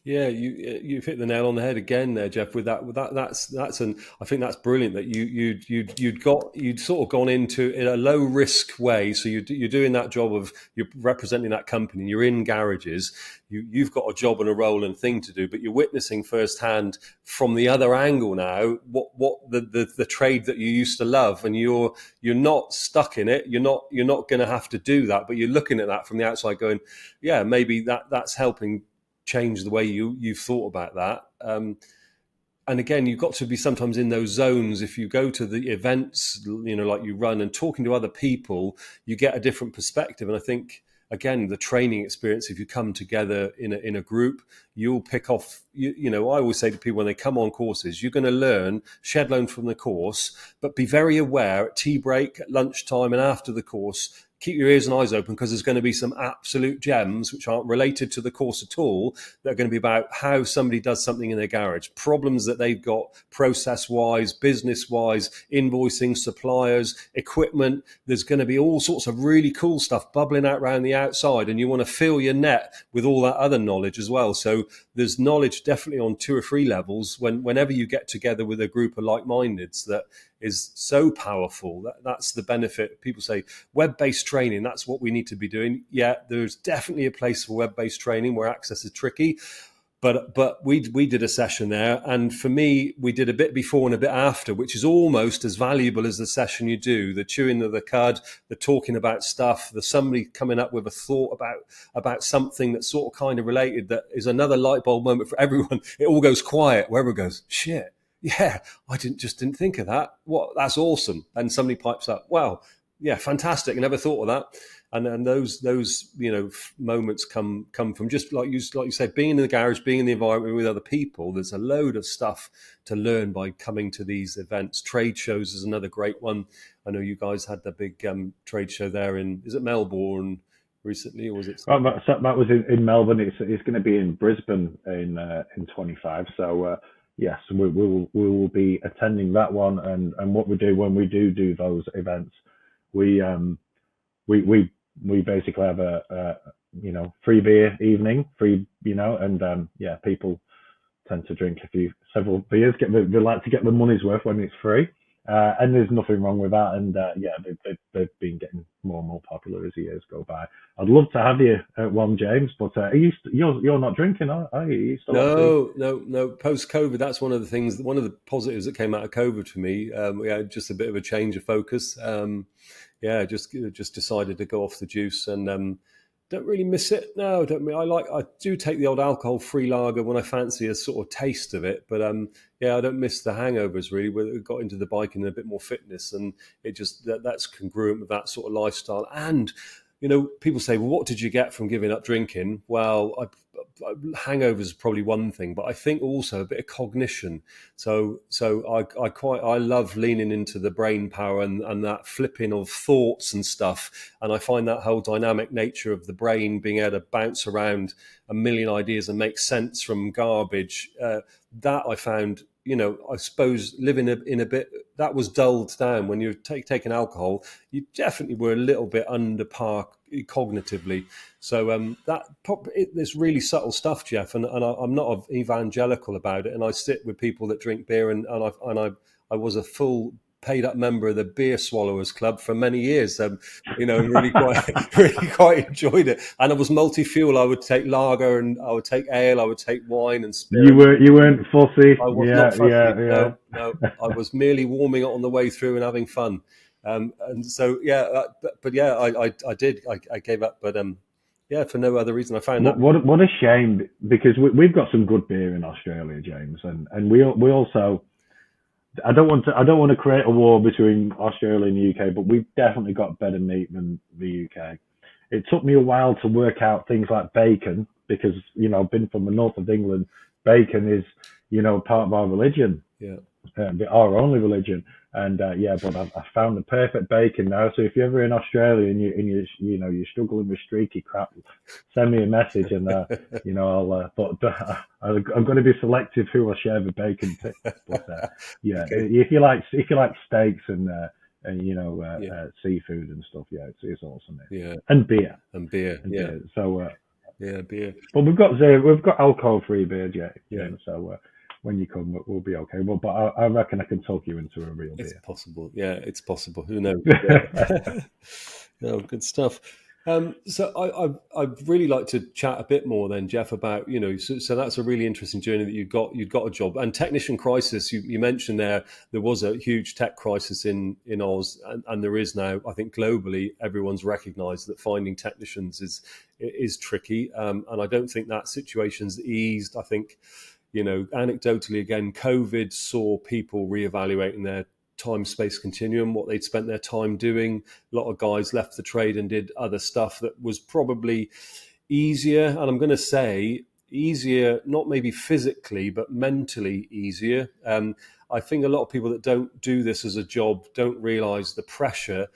Yeah, you've hit the nail on the head again there, Jeff. With that, I think that's brilliant that you'd sort of gone into in a low risk way. So you're doing that job of, you're representing that company. You're in garages. You've got a job and a role and thing to do, but you're witnessing firsthand from the other angle now what the trade that you used to love, and you're not stuck in it. You're not going to have to do that, but you're looking at that from the outside, going, yeah, maybe that's helping change the way you've thought about that. And again, you've got to be sometimes in those zones. If you go to the events, like you run, and talking to other people, you get a different perspective. And I think, again, the training experience, if you come together in a group, you'll pick off, I always say to people when they come on courses, you're going to learn shed loan from the course, but be very aware at tea break, at lunchtime, and after the course. Keep your ears and eyes open, because there's going to be some absolute gems which aren't related to the course at all. That are going to be about how somebody does something in their garage, problems that they've got process-wise, business-wise, invoicing, suppliers, equipment. There's going to be all sorts of really cool stuff bubbling out around the outside, and you want to fill your net with all that other knowledge as well. So there's knowledge definitely on 2 or 3 levels whenever you get together with a group of like-mindeds that is so powerful. That's the benefit. People say web-based training, that's what we need to be doing. Yeah, there's definitely a place for web-based training where access is tricky. But we did a session there, and for me, we did a bit before and a bit after, which is almost as valuable as the session you do. The chewing of the cud, the talking about stuff, the somebody coming up with a thought about something that's sort of kind of related, that is another light bulb moment for everyone. It all goes quiet, where everyone goes, shit. Yeah, I didn't think of that. What? That's awesome. And somebody pipes up, wow, yeah, fantastic. I never thought of that. And those moments come from just like you said, being in the garage, being in the environment with other people. There's a load of stuff to learn by coming to these events. Trade shows is another great one. I know you guys had the big trade show there is it Melbourne recently, or was it? Well, that was in Melbourne. It's going to be in Brisbane in 25. So. Yes, we will be attending that one, and what we do when we do those events, we basically have a free beer evening, and people tend to drink several beers. They like to get the money's worth when it's free, and there's nothing wrong with that. And they've been getting more and more popular as the years go by. I'd love to have you at one, James, but you're not drinking, are you? No. Post COVID, that's one of the things. One of the positives that came out of COVID for me. We had just a bit of a change of focus. Just decided to go off the juice, and don't really miss it. No, I do take the old alcohol-free lager when I fancy a sort of taste of it, but I don't miss the hangovers really. We got into the biking and a bit more fitness, and it just that's congruent with that sort of lifestyle. And people say, well, what did you get from giving up drinking? Well, hangovers is probably one thing, but I think also a bit of cognition. So I love leaning into the brain power and that flipping of thoughts and stuff. And I find that whole dynamic nature of the brain being able to bounce around a million ideas and make sense from garbage. That I found, I suppose living in a bit that was dulled down when you're taking alcohol. You definitely were a little bit under par cognitively. So it's really subtle stuff, Jeff, and I'm not evangelical about it. And I sit with people that drink beer, and I was a full paid up member of the Beer Swallowers Club for many years. Really quite enjoyed it. And I was multi-fuel. I would take lager, and I would take ale, I would take wine and spirit. You weren't fussy. I was not fussy. No. I was merely warming it on the way through and having fun. And so I did. I gave up, but for no other reason. I found that what a shame, because we've got some good beer in Australia, James, and we also. I don't want to create a war between Australia and the UK, but we've definitely got better meat than the UK. It took me a while to work out things like bacon, because I've been from the north of England. Bacon is part of our religion, our only religion, and but I found the perfect bacon now. So if you're ever in Australia and you're struggling with streaky crap, send me a message, and I'll. I'm going to be selective who I share the bacon to. But okay. if you like steaks and seafood and stuff, it's awesome. And beer. So beer. But we've got alcohol-free beer, So when you come, we'll be okay. Well, but I reckon I can talk you into a real beer. It's possible. Yeah, it's possible. Who knows? Good stuff. So I'd really like to chat a bit more then, Jeff, about, so that's a really interesting journey that you'd got a job. And technician crisis, you mentioned there was a huge tech crisis in Oz, and there is now, I think globally, everyone's recognised that finding technicians is tricky. And I don't think that situation's eased. I think, anecdotally, again, COVID saw people reevaluating their time-space continuum, what they'd spent their time doing. A lot of guys left the trade and did other stuff that was probably easier. And I'm going to say easier, not maybe physically, but mentally easier. I think a lot of people that don't do this as a job don't realise the pressure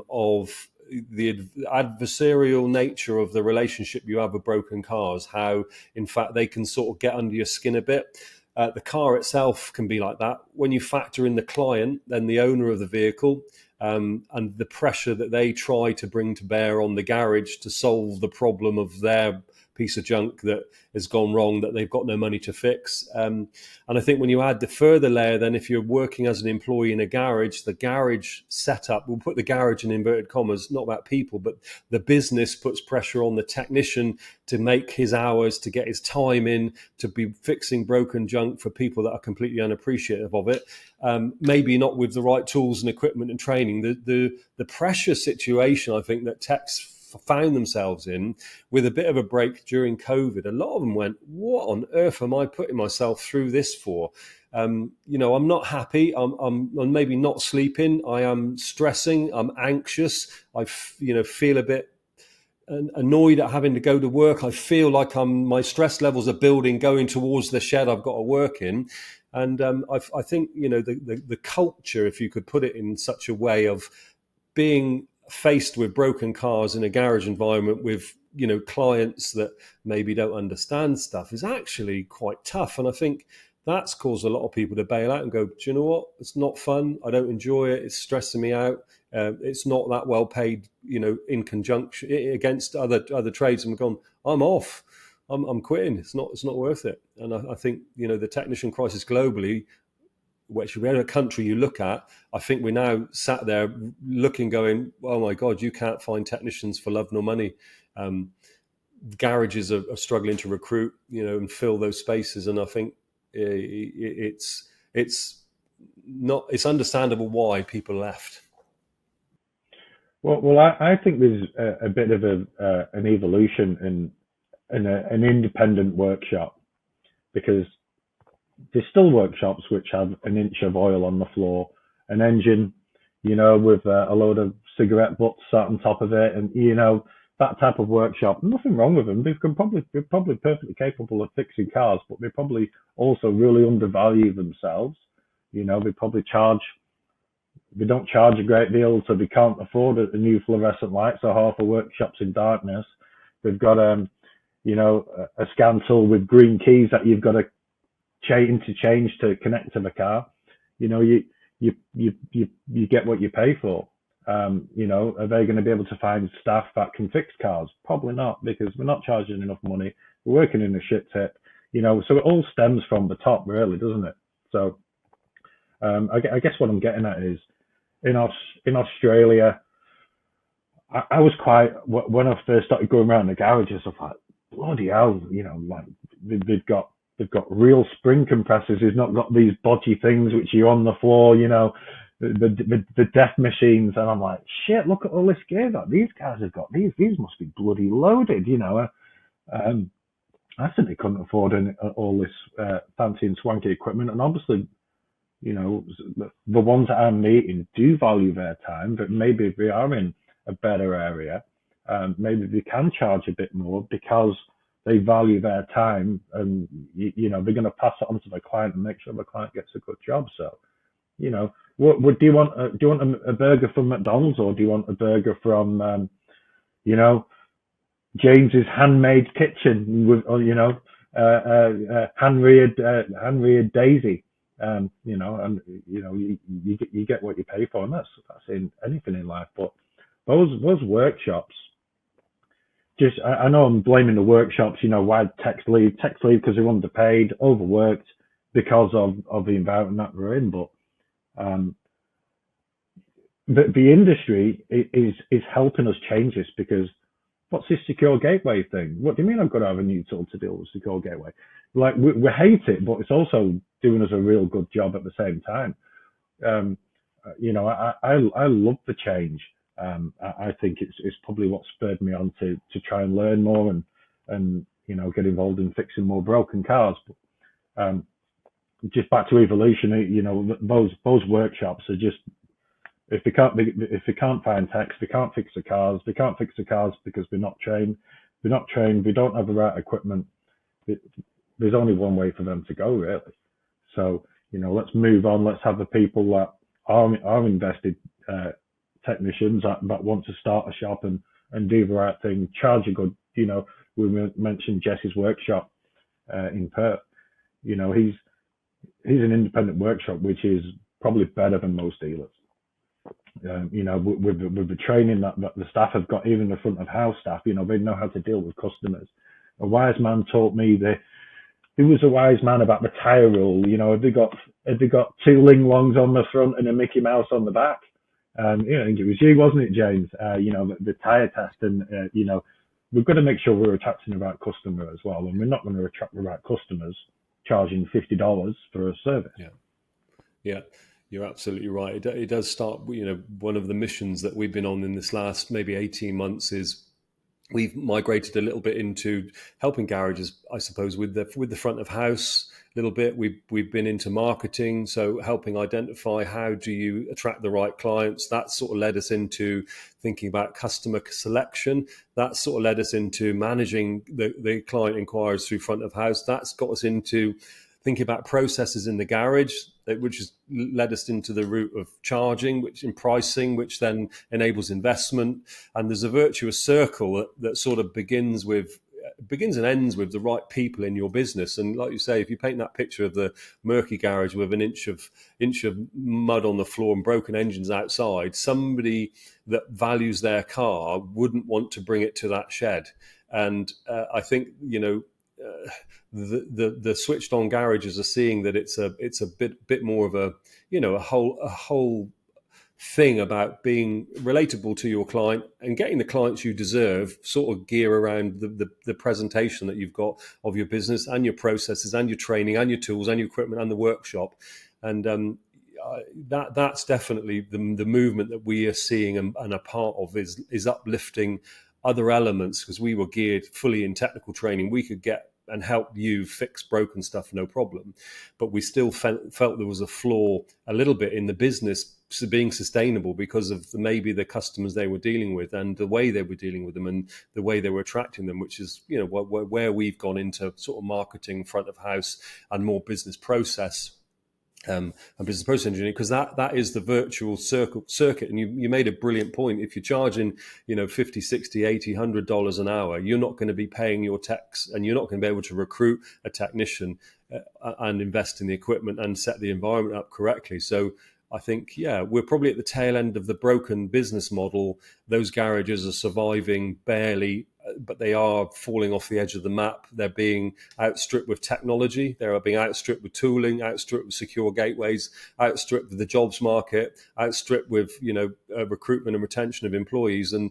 of the adversarial nature of the relationship you have with broken cars, how, in fact, they can sort of get under your skin a bit. The car itself can be like that. When you factor in the client, then the owner of the vehicle, and the pressure that they try to bring to bear on the garage to solve the problem of their piece of junk that has gone wrong, that they've got no money to fix. And I think when you add the further layer, then if you're working as an employee in a garage, the garage setup, we'll put the garage in inverted commas, not about people, but the business puts pressure on the technician to make his hours, to get his time in, to be fixing broken junk for people that are completely unappreciative of it. Maybe not with the right tools and equipment and training. The pressure situation, I think, that techs found themselves in with a bit of a break during COVID, a lot of them went, what on earth am I putting myself through this for? I'm not happy. I'm maybe not sleeping. I am stressing. I'm anxious. I feel a bit annoyed at having to go to work. I feel like my stress levels are building going towards the shed I've got to work in. And I think, the culture, if you could put it in such a way of being faced with broken cars in a garage environment with, clients that maybe don't understand stuff, is actually quite tough. And I think that's caused a lot of people to bail out and go, do you know what? It's not fun. I don't enjoy it. It's stressing me out. It's not that well paid, in conjunction against other trades. And we've gone, I'm off. I'm quitting. It's not worth it. And I think, the technician crisis globally, whichever country you look at, I think we're now sat there looking, going, oh my God, you can't find technicians for love nor money. Garages are struggling to recruit, and fill those spaces. And I think it's understandable why people left. Well, I think there's a bit of an evolution in an independent workshop, because there's still workshops which have an inch of oil on the floor, an engine, with a load of cigarette butts sat on top of it, and that type of workshop. Nothing wrong with them. They're probably perfectly capable of fixing cars, but they probably also really undervalue themselves. They probably they don't charge a great deal, so they can't afford a new fluorescent light. So half the workshop's in darkness. They've got a scan tool with green keys that you've got to interchange to connect to the car. You get what you pay for. Are they going to be able to find staff that can fix cars? Probably not, because we're not charging enough money. We're working in a shit tip. So it all stems from the top, really, doesn't it? So I guess what I'm getting at is in Australia, I was when I first started going around the garages, I was like, bloody hell, like they've got real spring compressors. They've not got these bodgy things which are on the floor, the death machines. And I'm like, shit, look at all this gear that these guys have got. These must be bloody loaded, I simply couldn't afford all this fancy and swanky equipment. And obviously, the ones that I'm meeting do value their time, but maybe if they are in a better area, maybe they can charge a bit more because they value their time, and they're going to pass it on to the client and make sure the client gets a good job. So, what do you want? Do you want a burger from McDonald's, or do you want a burger from James's handmade kitchen with hand-reared Daisy? You get what you pay for, and that's in anything in life. But those workshops, I know I'm blaming the workshops. Why techs leave because they're underpaid, overworked because of the environment that we're in. But the industry is helping us change this, because what's this secure gateway thing? What do you mean I've got to have a new tool to deal with secure gateway? Like, we hate it, but it's also doing us a real good job at the same time. I love the change. I think it's probably what spurred me on to try and learn more and get involved in fixing more broken cars. But just back to evolution, those workshops are just, if they can't find techs, they can't fix the cars. They can't fix the cars because they're not trained. We don't have the right equipment. There's only one way for them to go, really. So, let's move on. Let's have the people that are invested technicians that want to start a shop and do the right thing, charge a good, we mentioned Jesse's workshop in Perth. He's an independent workshop, which is probably better than most dealers. With the training that the staff have got, even the front of house staff, they know how to deal with customers. A wise man taught me there was a wise man about the tire rule. Have they got two Ling Longs on the front and a Mickey Mouse on the back? I think it was you, wasn't it, James? The tire test, and we've got to make sure we're attracting the right customer as well, and we're not going to attract the right customers charging $50 for a service. Yeah. You're absolutely right. It does start, one of the missions that we've been on in this last maybe 18 months is we've migrated a little bit into helping garages, I suppose, with the front of house a little bit. We've been into marketing, so helping identify how do you attract the right clients. That sort of led us into thinking about customer selection. That sort of led us into managing the client inquiries through front of house. That's got us into thinking about processes in the garage, which has led us into the route of charging, which in pricing, which then enables investment. And there's a virtuous circle that sort of begins and ends with the right people in your business. And like you say, if you paint that picture of the murky garage with an inch of mud on the floor and broken engines outside, somebody that values their car wouldn't want to bring it to that shed. And I think, the switched on garages are seeing that it's a bit more of a whole thing about being relatable to your client and getting the clients you deserve, sort of gear around the presentation that you've got of your business and your processes and your training and your tools and your equipment and the workshop. And that's definitely the movement that we are seeing and a part of is uplifting other elements, because we were geared fully in technical training. We could get and help you fix broken stuff, no problem. But we still felt there was a flaw a little bit in the business being sustainable because of maybe the customers they were dealing with and the way they were dealing with them and the way they were attracting them, which is, you know, where we've gone into sort of marketing, front of house, and more business process and business process engineering, because that is the virtual circuit. And you made a brilliant point. If you're charging, you know, $50, $60, $80, $100 an hour, you're not going to be paying your techs, and you're not going to be able to recruit a technician and invest in the equipment and set the environment up correctly. So I think, yeah, we're probably at the tail end of the broken business model. Those garages are surviving barely, but they are falling off the edge of the map. They're being outstripped with technology. They're being outstripped with tooling, outstripped with secure gateways, outstripped with the jobs market, outstripped with, you know, recruitment and retention of employees. And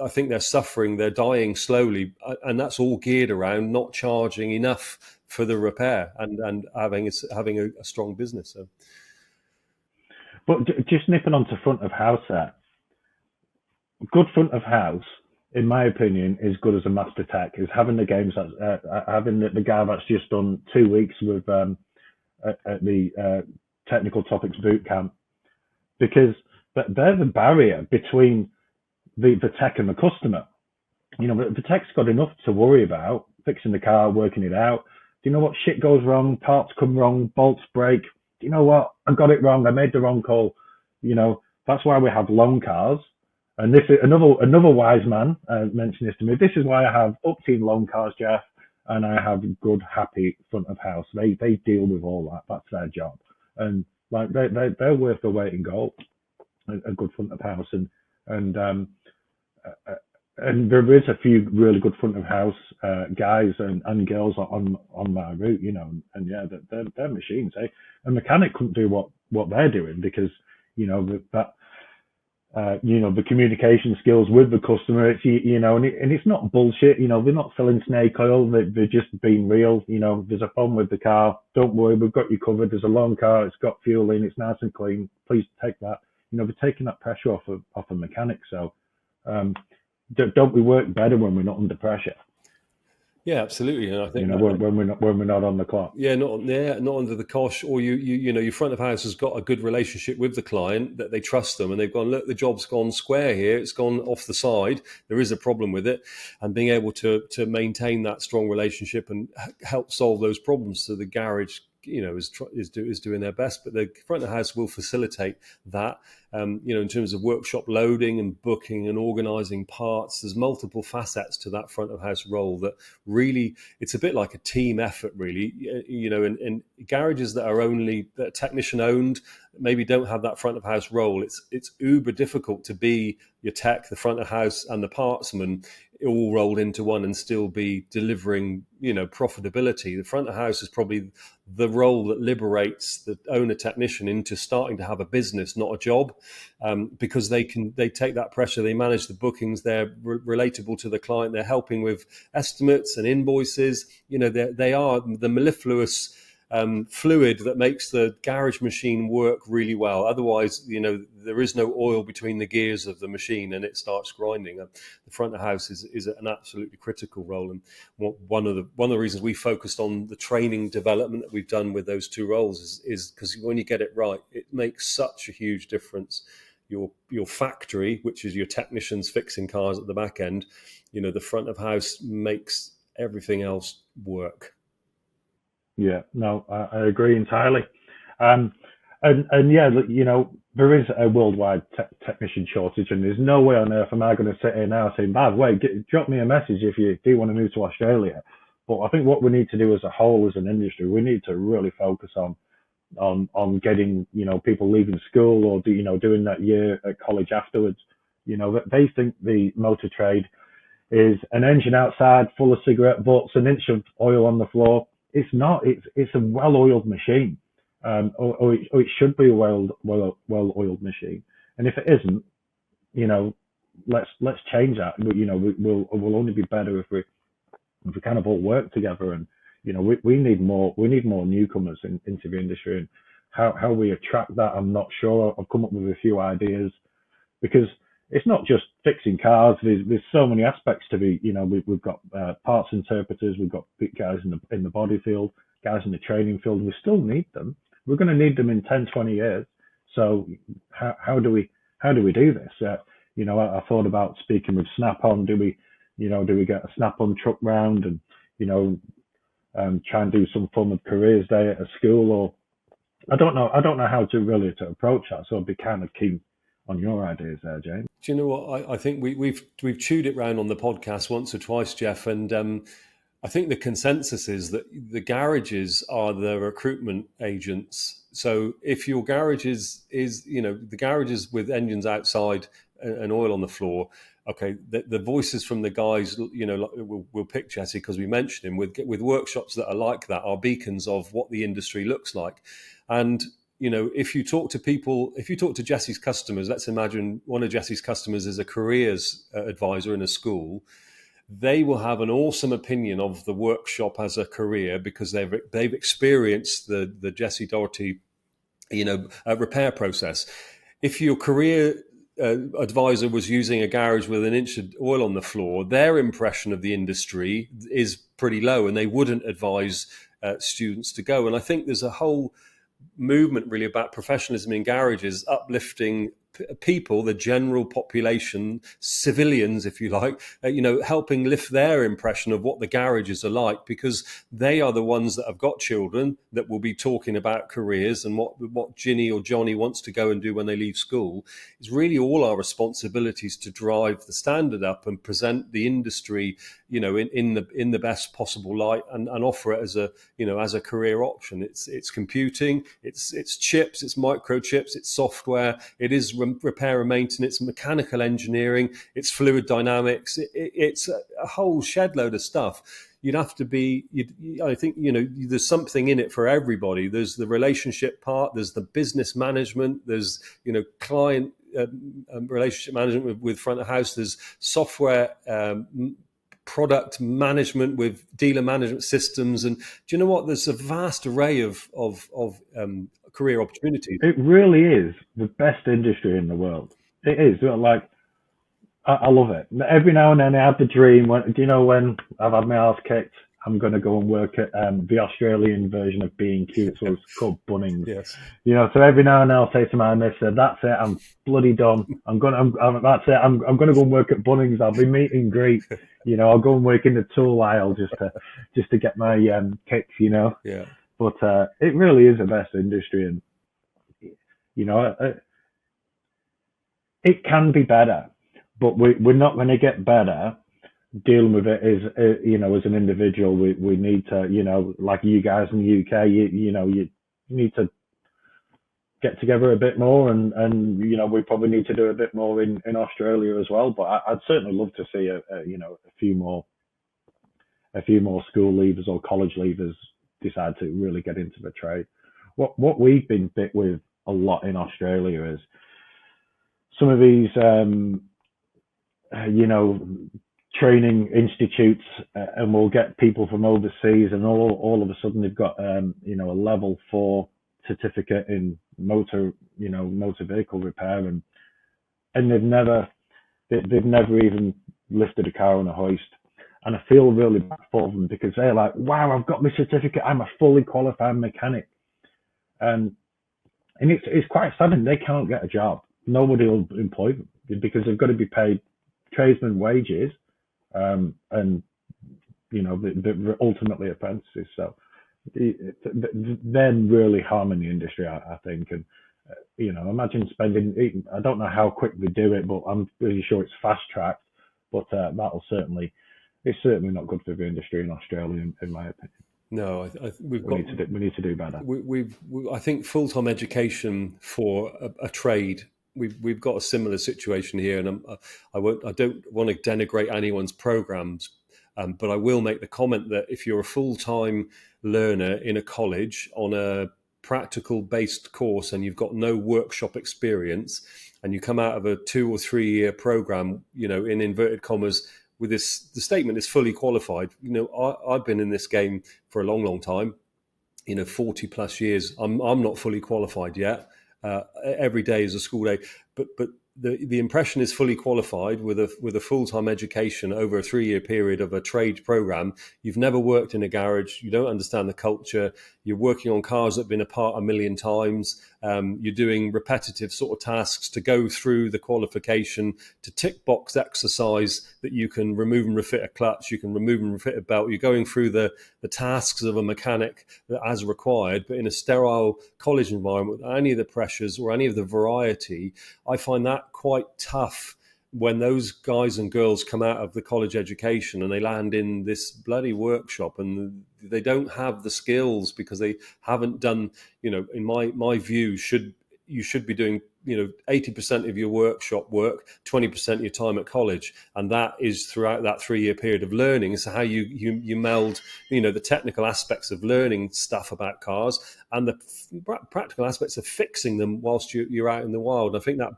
I think they're suffering. They're dying slowly. And that's all geared around not charging enough for the repair and having a strong business. So. But just nipping onto front of house there, good front of house, in my opinion, is good as a master tech, is having the games, having the guy that's just done 2 weeks with at the technical topics boot camp, because they're the barrier between the tech and the customer. You know, the tech's got enough to worry about, fixing the car, working it out. Do you know what? Shit goes wrong, parts come wrong, bolts break. Do you know what? I got it wrong. I made the wrong call. You know, that's why we have loan cars. And this is another wise man mentioned this to me. This is why I have upteen loan cars, Jeff, and I have good, happy front of house. They deal with all that. That's their job. And like they're worth the weight in gold. A good front of house, and there is a few really good front of house guys and girls on my route, you know, and yeah, they're machines. Eh? A mechanic couldn't do what they're doing because, you know, the communication skills with the customer, it's, you know, and it's not bullshit, you know, they're not selling snake oil, they're just being real, you know, there's a problem with the car, don't worry, we've got you covered, there's a loan car, it's got fuel in, it's nice and clean, please take that, you know, we're taking that pressure off a mechanic, so don't we work better when we're not under pressure? Yeah, absolutely, and I think, you know, when we're not on the clock. Yeah, not under the cosh, or you know, your front of house has got a good relationship with the client, that they trust them, and they've gone, look, the job's gone square here, it's gone off the side, there is a problem with it, and being able to maintain that strong relationship and help solve those problems. So the garage, you know, is doing their best, but the front of house will facilitate that. You know, in terms of workshop loading and booking and organising parts, there's multiple facets to that front of house role that really, it's a bit like a team effort, really. You know, in garages that are technician owned, maybe don't have that front of house role. It's uber difficult to be your tech, the front of house, and the partsman all rolled into one and still be delivering, you know, profitability. The front of house is probably the role that liberates the owner technician into starting to have a business, not a job, because they take that pressure, they manage the bookings, they're relatable to the client, they're helping with estimates and invoices. You know, they are the mellifluous fluid that makes the garage machine work really well. Otherwise, you know, there is no oil between the gears of the machine and it starts grinding. The front of house is an absolutely critical role, and one of the reasons we focused on the training development that we've done with those two roles is because when you get it right, it makes such a huge difference. Your factory, which is your technicians fixing cars at the back end, you know, the front of house makes everything else work. Yeah, no, I agree entirely. And yeah, you know, there is a worldwide technician shortage, and there's no way on earth am I going to sit here now saying, by the way, drop me a message if you do want to move to Australia. But I think what we need to do as a whole, as an industry, we need to really focus on getting, you know, people leaving school or doing that year at college afterwards. You know, they think the motor trade is an engine outside full of cigarette butts, an inch of oil on the floor. It's not. It's a well-oiled machine, or it should be a well-oiled machine. And if it isn't, you know, let's change that. You know, we'll only be better if we kind of all work together. And you know, we need more newcomers into the industry. And how we attract that, I'm not sure. I've come up with a few ideas, because it's not just fixing cars. There's so many aspects to be. We've got parts interpreters, we've got guys in the body field, guys in the training field. And we still need them. We're going to need them in 10, 20 years. So how do we do this? I thought about speaking with Snap-on. Do we get a Snap-on truck round and try and do some form of careers day at a school? Or I don't know how to approach that. So I'd be kind of keen on your ideas there, James. Do you know what? I think we've chewed it round on the podcast once or twice, Jeff, and I think the consensus is that the garages are the recruitment agents. So if your garage is the garages with engines outside and oil on the floor, okay, the voices from the guys, we'll pick Jesse because we mentioned him with workshops that are like that are beacons of what the industry looks like. And if you talk to Jesse's customers, let's imagine one of Jesse's customers is a careers advisor in a school. They will have an awesome opinion of the workshop as a career because they've experienced the Jesse Doherty, repair process. If your career advisor was using a garage with an inch of oil on the floor, their impression of the industry is pretty low, and they wouldn't advise students to go. And I think there's a whole movement really about professionalism in garages, uplifting people, the general population, civilians, if you like, helping lift their impression of what the garages are like, because they are the ones that have got children that will be talking about careers and what Ginny or Johnny wants to go and do when they leave school. It's really all our responsibilities to drive the standard up and present the industry, in the best possible light and offer it as a career option. It's computing, it's chips, it's microchips, it's software, it is repair and maintenance, mechanical engineering, it's fluid dynamics, it's a whole shed load of stuff. I think there's something in it for everybody. There's the relationship part, there's the business management, there's client relationship management with front of house, there's software product management with dealer management systems, and do you know what? There's a vast array of career opportunities. It really is the best industry in the world. It is. Like, I love it. Every now and then I have the dream when I've had my ass kicked, I'm going to go and work at the Australian version of B&Q. So it's called Bunnings. Yes. So every now and then I'll say to my mister, that's it, I'm bloody done. That's it. I'm going to go and work at Bunnings. I'll be meet and greet. I'll go and work in the tool aisle just to get my kicks. Yeah. But it really is the best industry, and it can be better, but we're not going to get better dealing with it as an individual. We need to, like you guys in the UK, you need to get together a bit more, and we probably need to do a bit more in Australia as well. But I'd certainly love to see a few more school leavers or college leavers decide to really get into the trade. What we've been bit with a lot in Australia is some of these training institutes, and we'll get people from overseas, and all of a sudden they've got a level 4 certificate in motor vehicle repair, and they've never even lifted a car on a hoist. And I feel really bad for them because they're like, wow, I've got my certificate, I'm a fully qualified mechanic. And it's quite sudden, they can't get a job. Nobody will employ them because they've got to be paid tradesman wages, and ultimately apprentices. So they're really harming the industry, I think. And imagine spending, I don't know how quick they do it, but I'm pretty sure it's fast tracked. But it's certainly not good for the industry in Australia, in my opinion. No, we need to do better. I think full-time education for a trade. We've got a similar situation here, and I don't want to denigrate anyone's programs, but I will make the comment that if you're a full-time learner in a college on a practical-based course and you've got no workshop experience, and you come out of a 2 or 3 year program, in inverted commas, with the statement is fully qualified. I've been in this game for a long, long time, 40 plus years. I'm not fully qualified yet. Every day is a school day, but the impression is fully qualified with a full-time education over a 3-year period of a trade program. You've never worked in a garage. You don't understand the culture. You're working on cars that have been apart a million times. You're doing repetitive sort of tasks to go through the qualification, to tick box exercise that you can remove and refit a clutch, you can remove and refit a belt. You're going through the tasks of a mechanic as required, but in a sterile college environment without any of the pressures or any of the variety. I find that quite tough when those guys and girls come out of the college education and they land in this bloody workshop and they don't have the skills because they haven't done, in my view, you should be doing 80% of your workshop work, 20% of your time at college, and that is throughout that 3-year period of learning. So how you meld the technical aspects of learning stuff about cars and the practical aspects of fixing them whilst you're out in the wild. I think that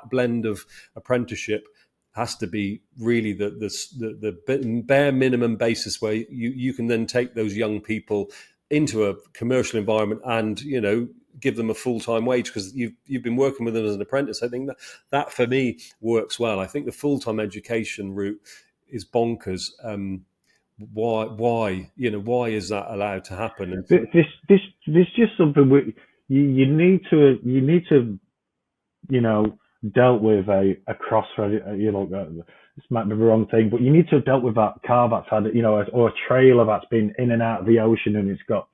blend of apprenticeship has to be really the bare minimum basis where you can then take those young people into a commercial environment and give them a full-time wage because you've been working with them as an apprentice. I think that for me works well. I think the full-time education route is bonkers. Why is that allowed to happen? And this just something you need to dealt with a crossroad. This might be the wrong thing, but you need to have dealt with that car that's had or a trailer that's been in and out of the ocean and it's got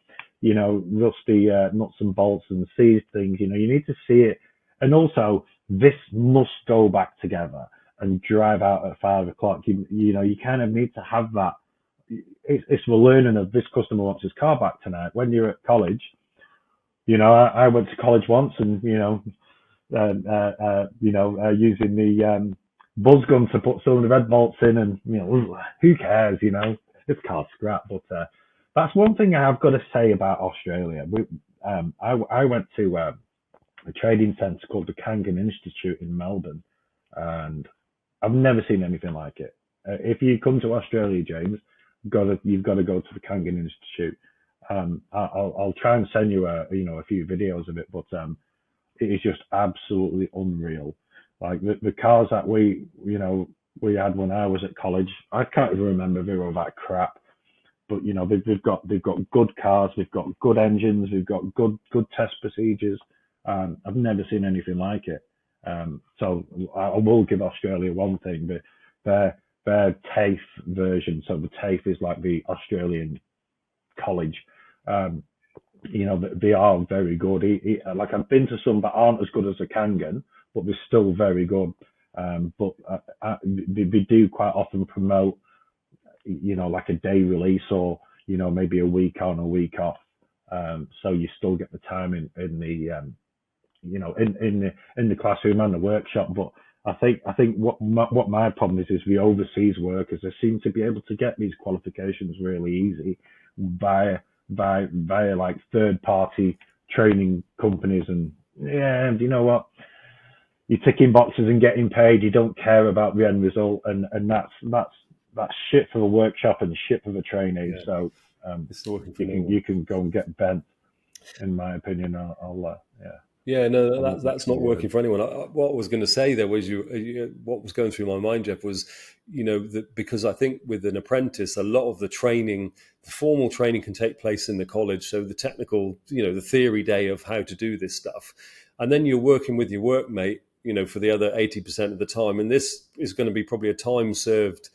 rusty nuts and bolts and seized things. You need to see it, and also this must go back together and drive out at 5 o'clock. You kind of need to have that. It's the learning of this customer wants his car back tonight. When you're at college, I went to college once, and using the buzz gun to put some of the red bolts in, and who cares? This car's scrap, but. That's one thing I've got to say about Australia. I went to a training centre called the Kangan Institute in Melbourne, and I've never seen anything like it. If you come to Australia, James, you've got to go to the Kangan Institute. I'll try and send you a few videos of it, but it is just absolutely unreal. Like the cars that we had when I was at college, I can't even remember if they were that crap. But they've got good cars, they've got good engines, they've got good test procedures. I've never seen anything like it. So I will give Australia one thing, but their TAFE version. So the TAFE is like the Australian college. They are very good. Like I've been to some that aren't as good as the Kangan, but they're still very good. But they do quite often promote like a day release or maybe a week on, a week off, so you still get the time in the in the classroom and the workshop. But I think what my problem is the overseas workers. They seem to be able to get these qualifications really easy via like third party training companies, and you know what, you're ticking boxes and getting paid. You don't care about the end result, and that's shit for the workshop and shit for the trainee. Yeah. So you can go and get bent. In my opinion, that's not working for anyone. What I was going to say there was what was going through my mind, Jeff, was because I think with an apprentice, a lot of the training, the formal training, can take place in the college. So the technical, the theory day of how to do this stuff, and then you're working with your workmate, for the other 80% of the time. And this is going to be probably a time served,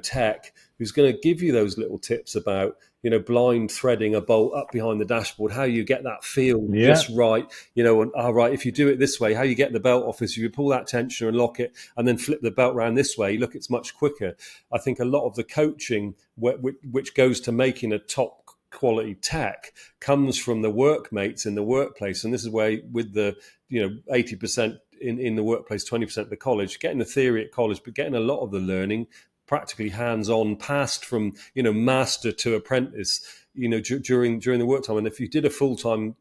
tech who's going to give you those little tips about, blind threading a bolt up behind the dashboard, how you get that feel just right, and right, if you do it this way, how you get the belt off is you pull that tensioner and lock it and then flip the belt around this way. Look, it's much quicker. I think a lot of the coaching which goes to making a top quality tech comes from the workmates in the workplace. And this is where with the 80% in the workplace, 20% at the college, getting the theory at college, but getting a lot of the learning practically hands-on, passed from master to apprentice during the work time. And if you did a full-time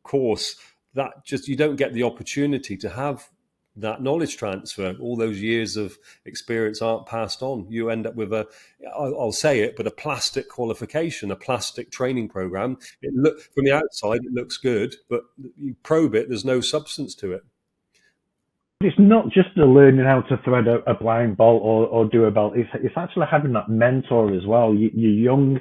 course, that just, you don't get the opportunity to have that knowledge transfer. All those years of experience aren't passed on. You end up with I'll say it, but a plastic qualification, a plastic training program. From the outside, it looks good, but you probe it, there's no substance to it. it's not just the learning how to thread a blind bolt or do a belt. It's actually having that mentor as well. You're young.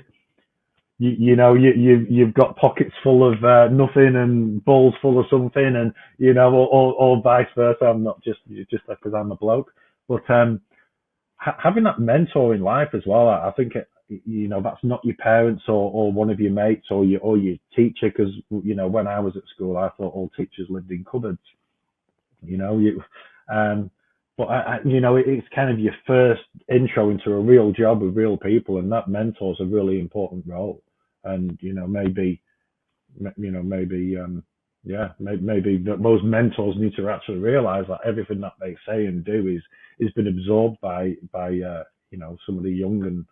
You've got pockets full of nothing and balls full of something, and or vice versa. I'm not just because I'm a bloke, but having that mentor in life as well. I think that's not your parents or one of your mates or your teacher, because when I was at school, I thought all teachers lived in cupboards. But it's kind of your first intro into a real job with real people, and that mentor's a really important role. And maybe those mentors need to actually realize that everything that they say and do is been absorbed by somebody young and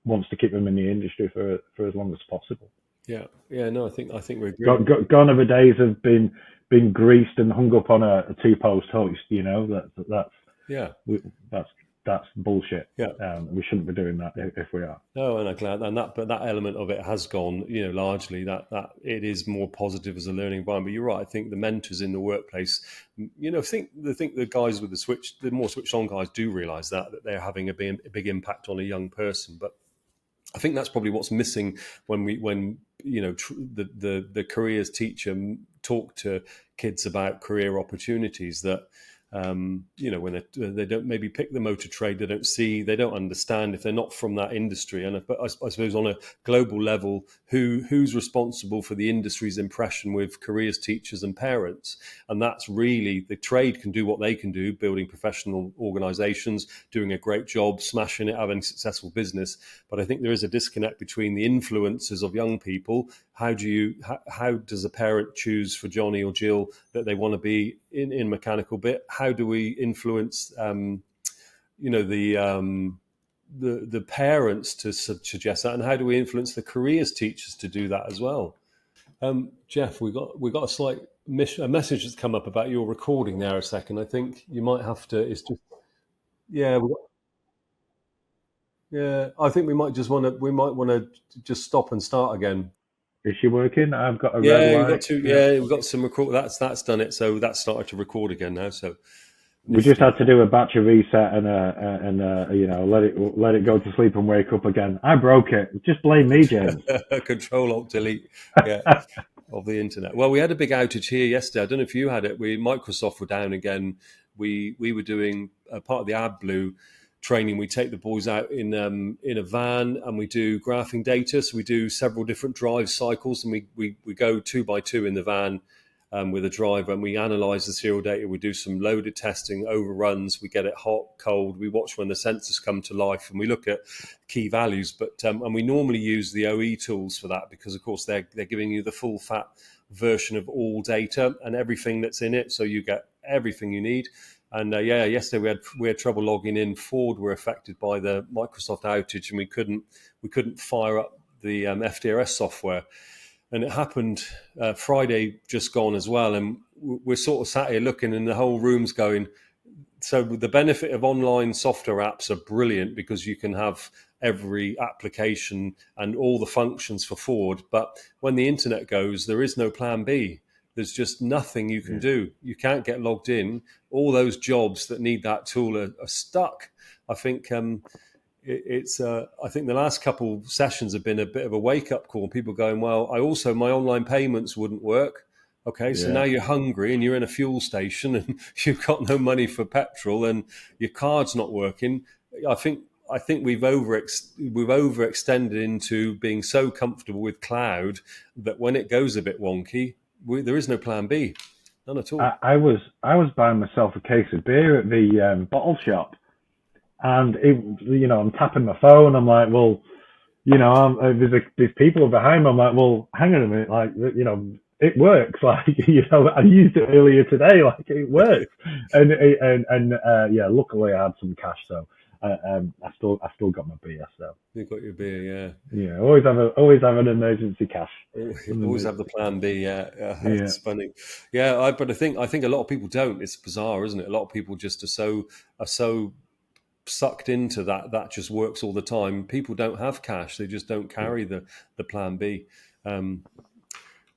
wants to keep them in the industry for as long as possible. Yeah. No, I think we agree. Gone are the days of been greased and hung up on a two-post hoist. That's bullshit. Yeah. We shouldn't be doing that if we are. No, and I'm glad, but that element of it has gone. Largely that it is more positive as a learning environment. But you're right. I think the mentors in the workplace, I think the guys with the more switched on guys do realise that they're having a big impact on a young person. But I think that's probably what's missing when the careers teacher talk to kids about career opportunities, that when they don't maybe pick the motor trade, they don't understand if they're not from that industry. And I suppose on a global level, who's responsible for the industry's impression with careers teachers and parents? And that's really, the trade can do what they can do, building professional organizations, doing a great job, smashing it, having a successful business. But I think there is a disconnect between the influences of young people. How does a parent choose for Johnny or Jill that they want to be in mechanical bit? How do we influence, the parents to suggest that, and how do we influence the careers teachers to do that as well? Jeff, we got a slight a message that's come up about your recording there a second. I think you might have to. It's just I think we might want to just stop and start again. Is she working? I've got a red light. We've got some record. That's done it. So that's started to record again now. So we just had to do a battery reset and let it go to sleep and wake up again. I broke it. Just blame me, James. Control-Alt-Delete. Yeah. Of the internet. Well, we had a big outage here yesterday. I don't know if you had it. Microsoft were down again. We were doing part of the AdBlue training. We take the boys out in a van and we do graphing data. So we do several different drive cycles, and we go 2 by 2 in the van with a driver, and we analyze the serial data. We do some loaded testing, overruns. We get it hot, cold. We watch when the sensors come to life, and we look at key values. But and we normally use the OE tools for that, because of course they're giving you the full fat version of all data and everything that's in it, so you get everything you need. And yesterday we had trouble logging in. Ford were affected by the Microsoft outage, and we couldn't fire up the FDRS software. And it happened Friday just gone as well. And we're sort of sat here looking, and the whole room's going. So the benefit of online software apps are brilliant, because you can have every application and all the functions for Ford. But when the internet goes, there is no plan B. There's just nothing you can do. You can't get logged in. All those jobs that need that tool are stuck. I think I think the last couple sessions have been a bit of a wake-up call. People going, well, my online payments wouldn't work. Okay, so now you're hungry and you're in a fuel station and you've got no money for petrol and your card's not working. I think we've overextended into being so comfortable with cloud that when it goes a bit wonky, there is no plan B, none at all. I was buying myself a case of beer at the bottle shop, and I'm tapping my phone. I'm like, well, there's people behind me. I'm like, well, hang on a minute, like, it works. Like, I used it earlier today. Like, it works. and luckily I had some cash, so I still got my beer. So you got your beer, yeah. Yeah, always have an emergency cash. Always have the plan B. Yeah. It's funny. Yeah, but I think a lot of people don't. It's bizarre, isn't it? A lot of people just are so sucked into that just works all the time. People don't have cash. They just don't carry the plan B.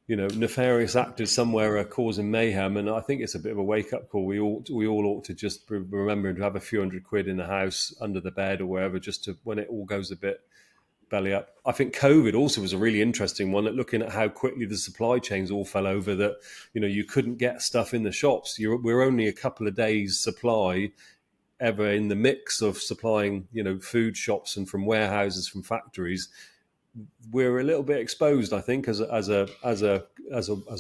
nefarious actors somewhere are causing mayhem, and I think it's a bit of a wake-up call. We all ought to just remember to have a few £100 in the house, under the bed or wherever, just to when it all goes a bit belly up. I think COVID also was a really interesting one, looking at how quickly the supply chains all fell over, that you couldn't get stuff in the shops. We're only a couple of days supply ever in the mix of supplying food shops and from warehouses, from factories. We're a little bit exposed, I think, as a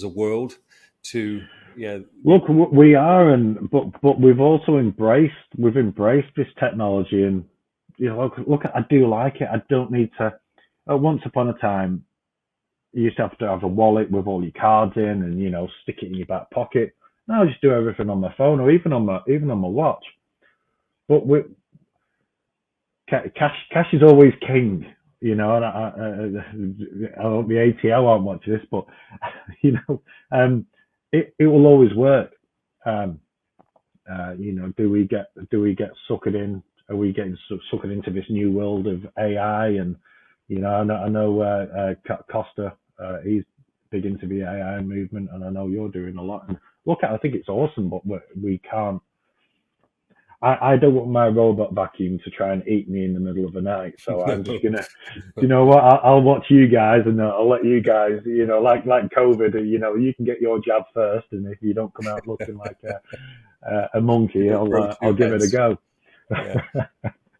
world to Look, we are, but we've also embraced this technology, and look, I do like it. I don't need to. Once upon a time, you used to have a wallet with all your cards in, and stick it in your back pocket. Now I just do everything on my phone, or even on my watch. But cash is always king. And I hope the ATO won't watch this, but it will always work. Do we get suckered in? Are we getting suckered into this new world of AI? And I know Costa, he's big into the AI movement, and I know you're doing a lot. And I think it's awesome, but we can't. I don't want my robot vacuum to try and eat me in the middle of the night, so I'm just gonna, I'll watch you guys, and I'll let you guys, like COVID, you can get your jab first, and if you don't come out looking like a monkey, I'll give it a go. Yeah.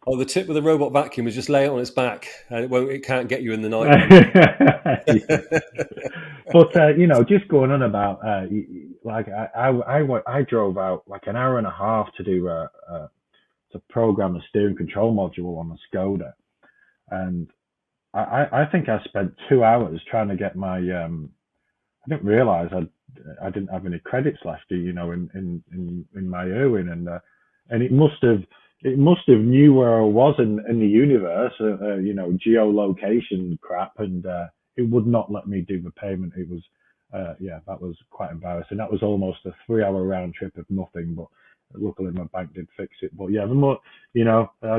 Oh, the tip with the robot vacuum is just lay it on its back, and it can't get you in the night. But just going on about I drove out like an hour and a half to do to program a steering control module on a Skoda, and I think I spent 2 hours trying to get my I didn't realize I didn't have any credits left, in my Irwin, and it must have knew where I was in the universe, geolocation crap, and it would not let me do the payment. It was, that was quite embarrassing. That was almost a 3-hour round trip of nothing, but luckily my bank did fix it. But yeah, I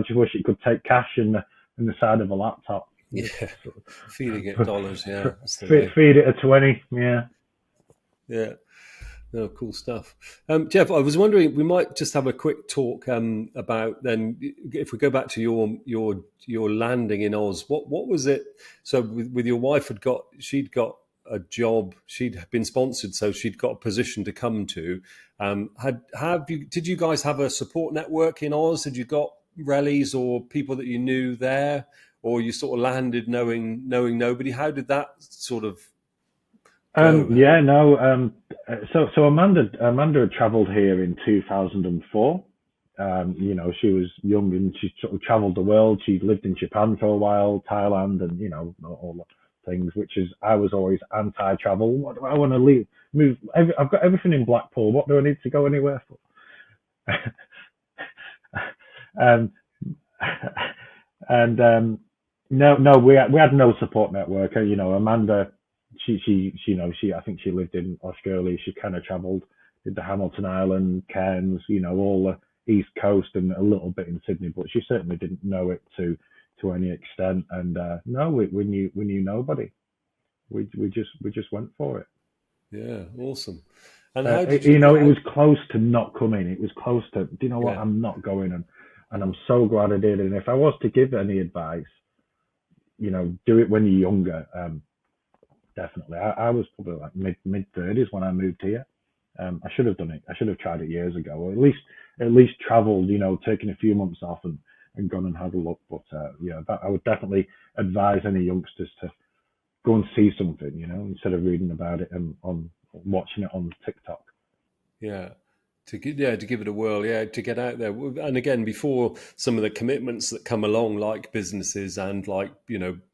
just wish it could take cash in the side of a laptop. Yeah, feeding it dollars. Yeah, feed it a 20. Yeah. Yeah. No, cool stuff. Jeff, I was wondering, we might just have a quick talk about then, if we go back to your landing in Oz. What was it? So with your wife, she'd got a job, she'd been sponsored, so she'd got a position to come to. Did you guys have a support network in Oz? Had you got rallies or people that you knew there, or you sort of landed knowing nobody? How did that sort of? So Amanda had travelled here in 2004. She was young and she sort of travelled the world. She lived in Japan for a while, Thailand, and all the things. Which is, I was always anti-travel. What do I want to move? I've got everything in Blackpool. What do I need to go anywhere for? No, we had no support network. Amanda. I think she lived in Australia. She kind of travelled, did the Hamilton Island, Cairns, all the East Coast, and a little bit in Sydney, but she certainly didn't know it to any extent. And no, we knew nobody. We just went for it. Yeah, awesome. And how did it was close to not coming. It was close to, do you know what? I'm not going, and I'm so glad I did. And if I was to give any advice, do it when you're younger. Definitely. I was probably like mid-30s when I moved here. I should have done it. I should have tried it years ago, or at least travelled, taken a few months off and gone and had a look. But I would definitely advise any youngsters to go and see something, instead of reading about it and watching it on TikTok. Yeah. To give it a whirl, to get out there. And again, before some of the commitments that come along, like businesses and like,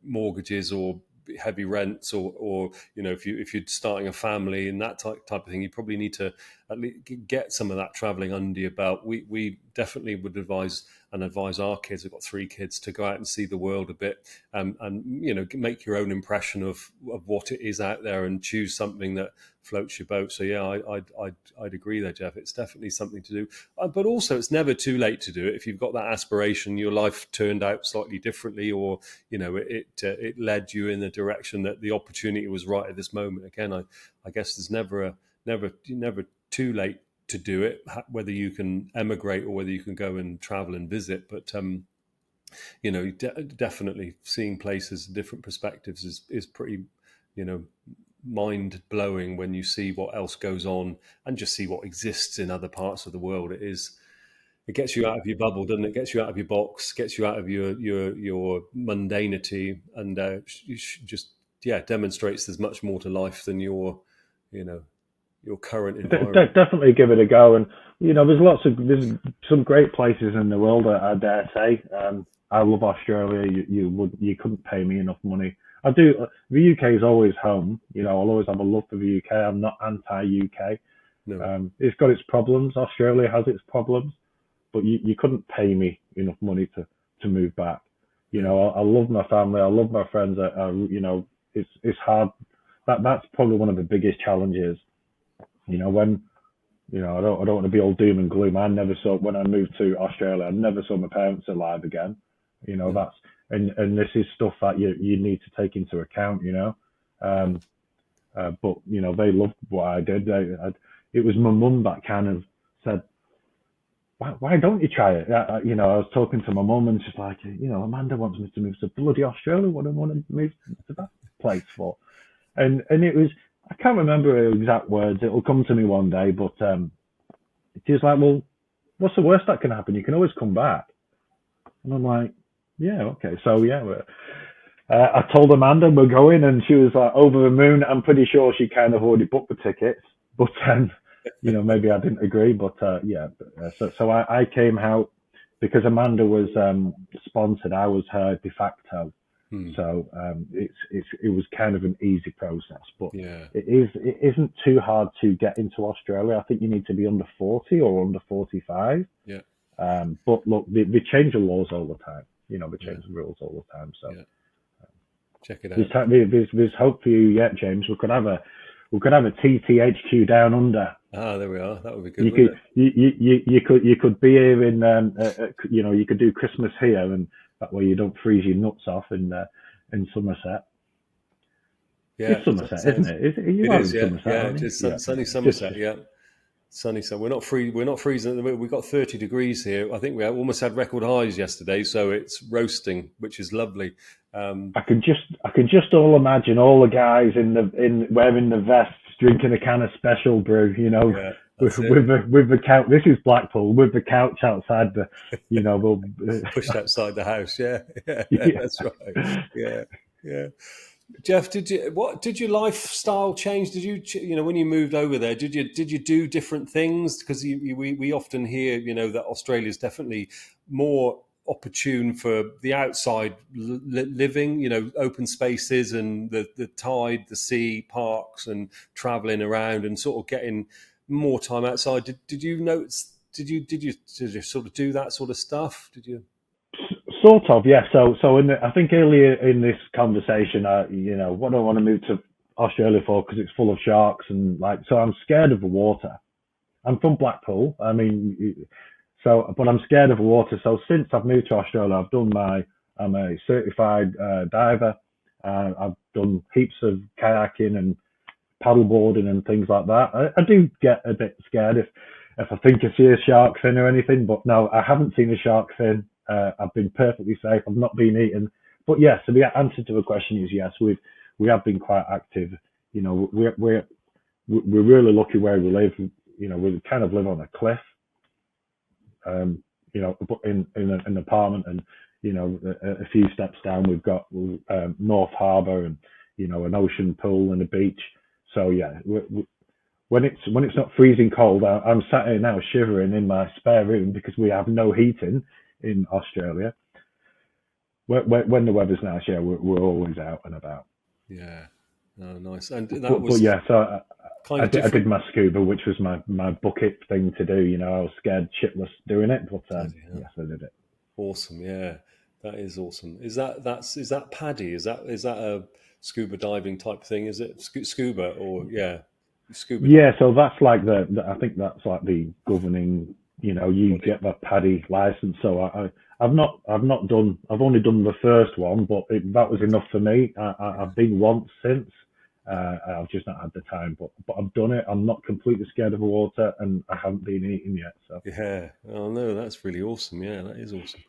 mortgages or heavy rents, or if you're starting a family and that type of thing, you probably need to at least get some of that traveling under your belt. We definitely would advise and advise our kids. I've got 3 kids, to go out and see the world a bit, and make your own impression of what it is out there, and choose something that floats your boat. So yeah, I'd agree there, Jeff. It's definitely something to do, but also it's never too late to do it. If you've got that aspiration, your life turned out slightly differently, or it led you in the direction that the opportunity was right at this moment. Again, I guess there's never too late to do it, whether you can emigrate or whether you can go and travel and visit. But definitely seeing places, different perspectives is pretty, mind blowing when you see what else goes on and just see what exists in other parts of the world. It gets you out of your bubble, doesn't it? It gets you out of your box, gets you out of your mundanity, and demonstrates there's much more to life than your current environment. Definitely give it a go. And there's some great places in the world, I dare say. I love Australia. You couldn't pay me enough money. I do. The UK is always home. I'll always have a love for the UK. I'm not anti-UK. No. It's got its problems. Australia has its problems, but you couldn't pay me enough money to move back. I love my family. I love my friends. It's hard. That's probably one of the biggest challenges. I don't want to be all doom and gloom. When I moved to Australia, I never saw my parents alive again. That's and this is stuff that you need to take into account. But they loved what I did. It was my mum that kind of said, why don't you try it? I was talking to my mum, and she's like, Amanda wants me to move to bloody Australia. What do I want to move to that place for? And it was, I can't remember her exact words. It'll come to me one day, but she was like, well, what's the worst that can happen? You can always come back. And I'm like, yeah, okay. So yeah, I told Amanda we're going, and she was like over the moon. I'm pretty sure she kind of already booked the tickets, but maybe I didn't agree. But so I came out because Amanda was sponsored. I was her de facto. So it was kind of an easy process, but it isn't too hard to get into Australia. I think you need to be under 40 or under 45. Yeah. But look, they change the laws all the time. They change the rules all the time. So check it out. There's hope for you yet, James. We could have a TTHQ down under. Ah, there we are. That would be good. You could be here in you could do Christmas here, and that way you don't freeze your nuts off in Somerset. Yeah, it's Somerset, isn't it? It is. Yeah, it is sunny Somerset. Yeah, sunny. So we're not freezing at the moment. We've got 30 degrees here. I think we almost had record highs yesterday, so it's roasting, which is lovely. I can just all imagine all the guys wearing the vests, drinking a can of special brew. With the couch. This is Blackpool, with the couch outside the, pushed outside the house. Yeah, that's right. Yeah. Jeff, did your lifestyle change? Did you, when you moved over there, did you do different things? Because we often hear, that Australia is definitely more opportune for the outside living, open spaces and the tide, the sea, parks, and traveling around and sort of getting more time outside. Did you notice? Did you sort of do that sort of stuff? Did you? Sort of, yeah. So I think earlier in this conversation, what do I want to move to Australia for? Because it's full of sharks and so I'm scared of the water. I'm from Blackpool. I mean, but I'm scared of the water. So since I've moved to Australia, I'm a certified diver. I've done heaps of kayaking and paddleboarding and things like that. I do get a bit scared if I think I see a shark fin or anything, but no, I haven't seen a shark fin. I've been perfectly safe. I've not been eaten. But yeah, so the answer to the question is yes. We have been quite active. We're really lucky where we live. We kind of live on a cliff. In an apartment, and a few steps down we've got North Harbour and an ocean pool and a beach. So yeah, when it's not freezing cold, I'm sat here now shivering in my spare room because we have no heating in Australia. When the weather's nice, yeah, we're always out and about. Yeah, oh, nice. And but yeah, so I did my scuba, which was my bucket thing to do. I was scared shitless doing it, but yes, I did it. Awesome. Yeah, that is awesome. Is that PADI? Is that a scuba diving type thing? Is it scuba or yeah, scuba Yeah, diving so that's like I think that's like the governing. You body? get the PADI license. So I've only done the first one, but that was enough for me. I've been once since. I've just not had the time, but I've done it. I'm not completely scared of the water, and I haven't been eaten yet. So. Yeah. Oh no, that's really awesome. Yeah, that is awesome.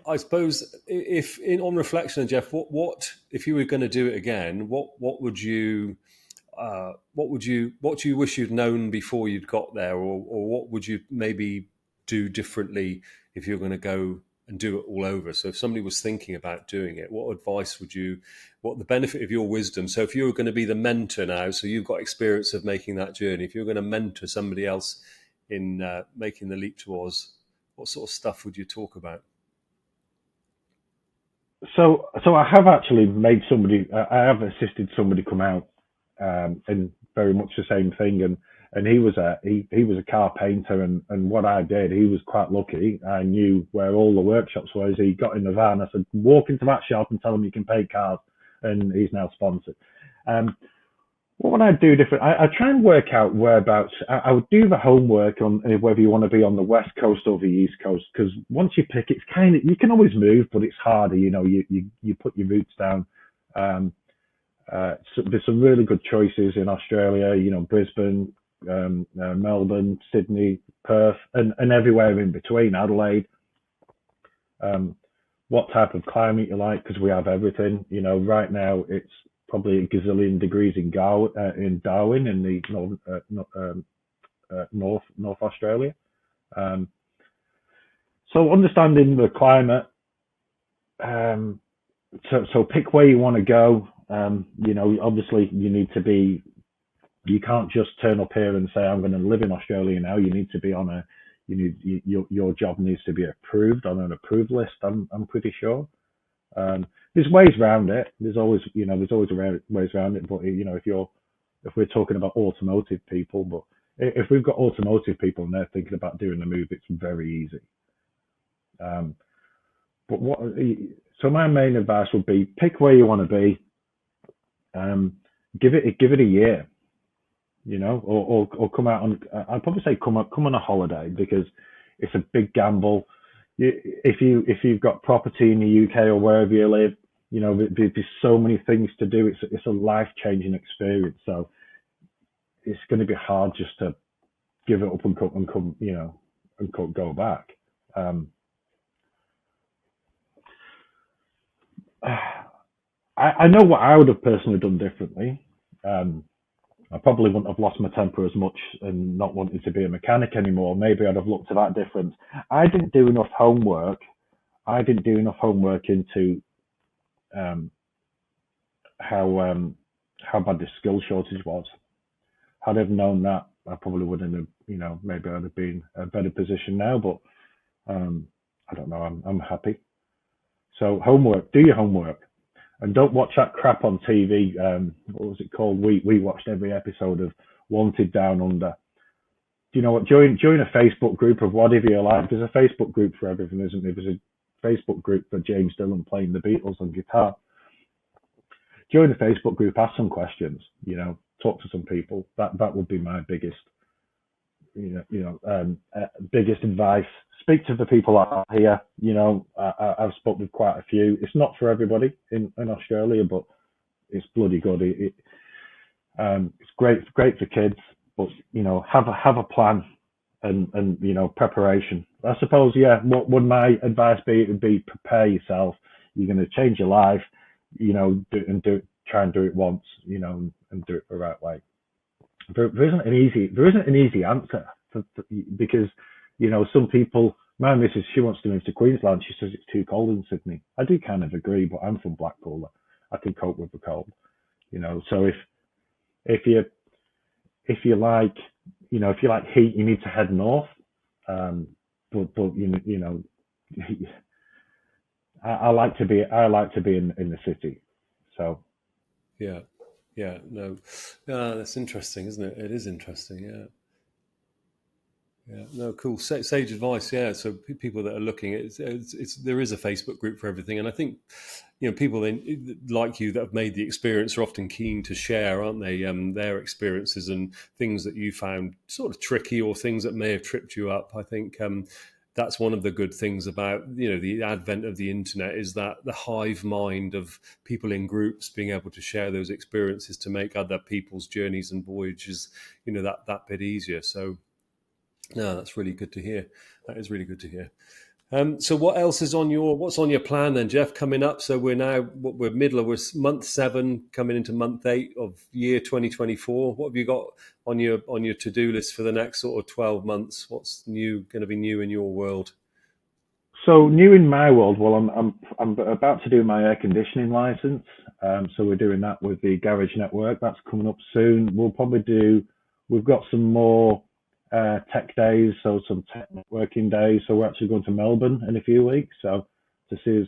I suppose if on reflection, Jeff, what if you were going to do it again? What do you wish you'd known before you'd got there, or what would you maybe do differently if you're going to go and do it all over? So if somebody was thinking about doing it, what advice would you? What the benefit of your wisdom? So if you were going to be the mentor now, so you've got experience of making that journey. If you're going to mentor somebody else in making the leap to Oz, what sort of stuff would you talk about? So I have actually made somebody. I have assisted somebody come out, in very much the same thing, and he was a car painter, and what I did, he was quite lucky. I knew where all the workshops was. He got in the van. I said, walk into that shop and tell him you can paint cars, and he's now sponsored. What would I do different? I try and work out whereabouts. I would do the homework on whether you want to be on the west coast or the east coast, because once you pick, it's kind of, you can always move, but it's harder. You put your roots down. So there's some really good choices in Australia. Brisbane, Melbourne, Sydney, Perth, and everywhere in between. Adelaide. What type of climate you like, because we have everything. Right now it's probably a gazillion degrees in Darwin in the North Australia. So understanding the climate, so pick where you want to go. Obviously you can't just turn up here and say I'm going to live in Australia now. You need to be on your job needs to be approved on an approved list. I'm pretty sure. There's ways around it. There's always ways around it. But if we're talking about automotive people, but if we've got automotive people and they're thinking about doing the move, it's very easy. But so my main advice would be pick where you want to be. Give it a year, or come out on. I'd probably say come on a holiday, because it's a big gamble. If you've got property in the UK or wherever you live, there's so many things to do. It's a life-changing experience. So it's going to be hard just to give it up and come, and go back. I know what I would have personally done differently. I probably wouldn't have lost my temper as much and not wanting to be a mechanic anymore. Maybe I'd have looked at that different. I didn't do enough homework. Into how bad the skill shortage was. Had I known that, I probably wouldn't have. Maybe I'd have been in a better position now. But I don't know. I'm happy. So do your homework. And don't watch that crap on TV. What was it called? We watched every episode of Wanted Down Under. Do you know what? Join a Facebook group of whatever you like. There's a Facebook group for everything, isn't there? There's a Facebook group for James Dillon playing the Beatles on guitar. Join a Facebook group. Ask some questions. Talk to some people. That would be my biggest, biggest advice. Speak to the people out here. I've spoken with quite a few. It's not for everybody in Australia, but it's bloody good. It's great for kids, but have a plan and preparation. I suppose, yeah. What would my advice be? It would be prepare yourself. You're going to change your life. Try and do it once. And do it the right way. There isn't an easy answer because some people. My missus, she wants to move to Queensland. She says it's too cold in Sydney. I do kind of agree, but I'm from Blackpool. I can cope with the cold. So if you like heat, you need to head north. But I like to be in the city. So yeah, no, that's interesting, isn't it? It is interesting, yeah. Yeah, no, cool. Sage advice. Yeah. So people that are looking, there is a Facebook group for everything, and I think people then like you that have made the experience are often keen to share, aren't they? Their experiences and things that you found sort of tricky or things that may have tripped you up. I think that's one of the good things about the advent of the internet is that the hive mind of people in groups being able to share those experiences to make other people's journeys and voyages that bit easier. So. No, that's really good to hear. That is really good to hear. So what else is what's on your plan then, Jeff, coming up? So we're month 7 coming into month 8 of year 2024. What have you got on your to-do list for the next sort of 12 months? What's going to be new in your world? So new in my world, well, I'm about to do my air conditioning license. So we're doing that with the Garage Network. That's coming up soon. We've got some more tech days, so some tech networking days. So we're actually going to Melbourne in a few weeks, so to see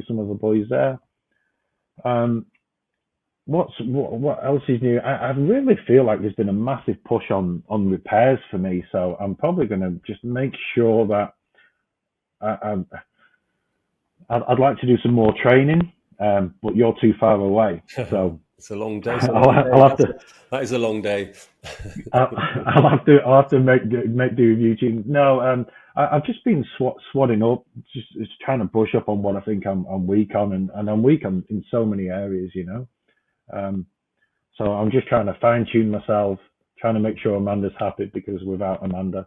some of the boys there. What else is new? I really feel like there's been a massive push on repairs for me, so I'm probably going to just make sure that I'd like to do some more training, but you're too far away, so. It's a long day. That is a long day. I'll have to make do with Eugene. No, I've just been swadding up, just trying to brush up on what I think I'm weak on, and I'm weak in so many areas, So I'm just trying to fine tune myself, trying to make sure Amanda's happy, because without Amanda,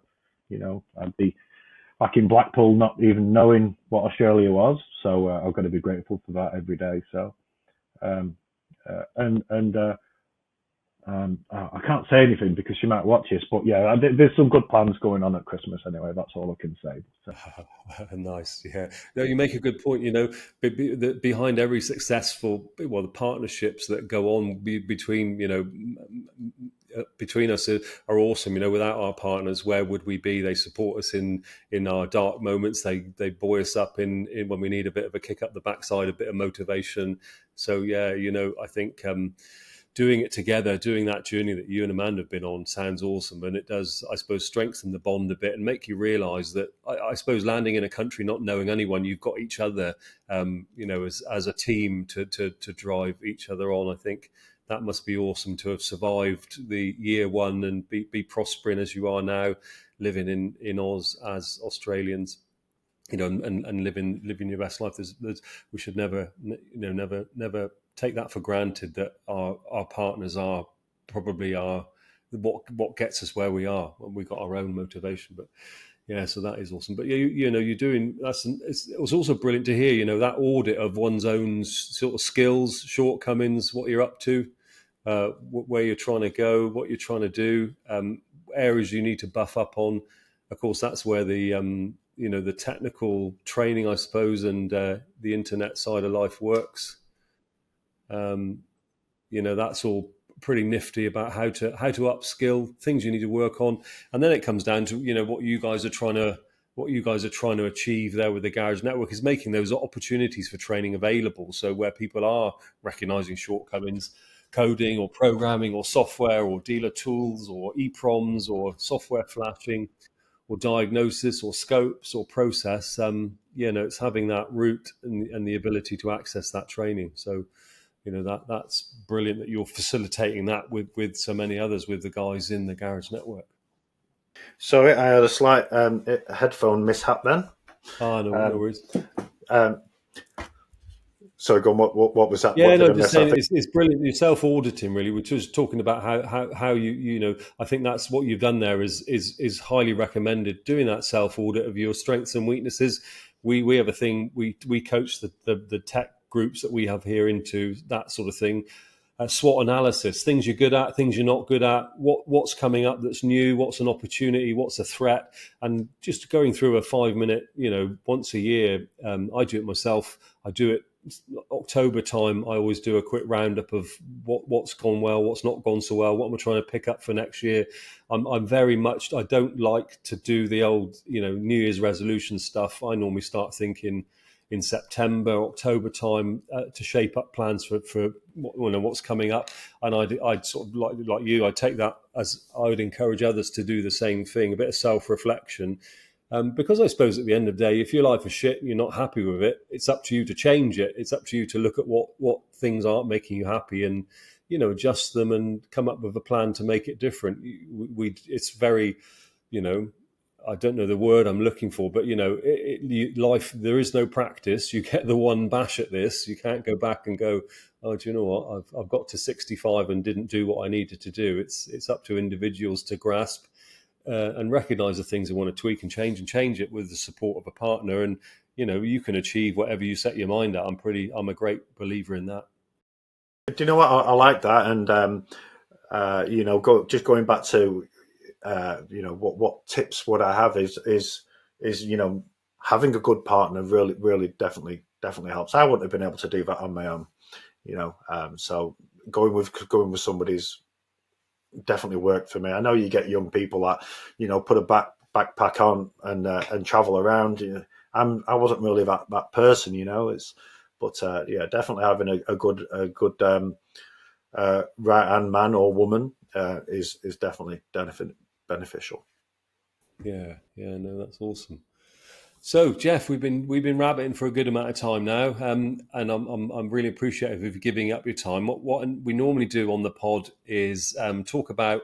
I'd be back in Blackpool not even knowing what Australia was. So I've got to be grateful for that every day. So. I can't say anything because she might watch this, but yeah, there's some good plans going on at Christmas anyway. That's all I can say. So. Nice, yeah. No, you make a good point. Behind every successful, the partnerships that go on between us are awesome. Without our partners, where would we be? They support us in our dark moments. They buoy us up in when we need a bit of a kick up the backside, a bit of motivation. So yeah, I think doing it together, doing that journey that you and Amanda have been on sounds awesome. And it does, I suppose, strengthen the bond a bit and make you realise that, I suppose, landing in a country, not knowing anyone, you've got each other, as a team to drive each other on. I think that must be awesome to have survived the year one and be prospering as you are now, living in Oz as Australians. And living your best life. We should never take that for granted, that our partners are probably what gets us where we are when we got our own motivation. But yeah, so that is awesome. But you're doing that's. It was also brilliant to hear that audit of one's own sort of skills, shortcomings, what you're up to, where you're trying to go, what you're trying to do, areas you need to buff up on. Of course, that's where the the technical training, I suppose, and the internet side of life works. That's all pretty nifty about how to upskill, things you need to work on, and then it comes down to what you guys are trying to achieve there with the Garage Network is making those opportunities for training available. So where people are recognizing shortcomings, coding or programming or software or dealer tools or EPROMs or software flashing, or diagnosis or scopes or process, it's having that route and the ability to access that training. So, that's brilliant that you're facilitating that with so many others, with the guys in the Garage Network. Sorry, I had a slight headphone mishap then. No worries. Sorry, go on. What was that? Yeah, no, just saying it's brilliant. You're self-auditing, really. We're just talking about how you I think that's what you've done there is highly recommended. Doing that self-audit of your strengths and weaknesses. We have a thing. We coach the tech groups that we have here into that sort of thing. SWOT analysis, things you're good at, things you're not good at, what's coming up that's new, what's an opportunity, what's a threat, and just going through a 5-minute, once a year. I do it myself. I do it October time. I always do a quick roundup of what's gone well, what's not gone so well, what am I trying to pick up for next year. I'm very much, I don't like to do the old, New Year's resolution stuff. I normally start thinking, in September, October time to shape up plans for what's coming up. And I'd sort of like you, I'd take that as I would encourage others to do the same thing, a bit of self-reflection. Because I suppose at the end of the day, if your life is shit and you're not happy with it, it's up to you to change it. It's up to you to look at what things aren't making you happy and, adjust them and come up with a plan to make it different. It's very, I don't know the word I'm looking for, but life, there is no practice. You get the one bash at this. You can't go back and go, oh, do you know what? I've got to 65 and didn't do what I needed to do. It's up to individuals to grasp and recognize the things they want to tweak and change it with the support of a partner. And, you can achieve whatever you set your mind at. I'm a great believer in that. Do you know what? I like that. And, just going back to, what tips would I have is having a good partner really definitely helps. I wouldn't have been able to do that on my own, so going with somebody's definitely worked for me. I know you get young people that, put a backpack on and travel around. I wasn't really that person, definitely having a good right hand man or woman is definitely beneficial. Yeah, no, that's awesome. So, Jeff, we've been rabbiting for a good amount of time now, and I'm really appreciative of you giving up your time. What we normally do on the pod is talk about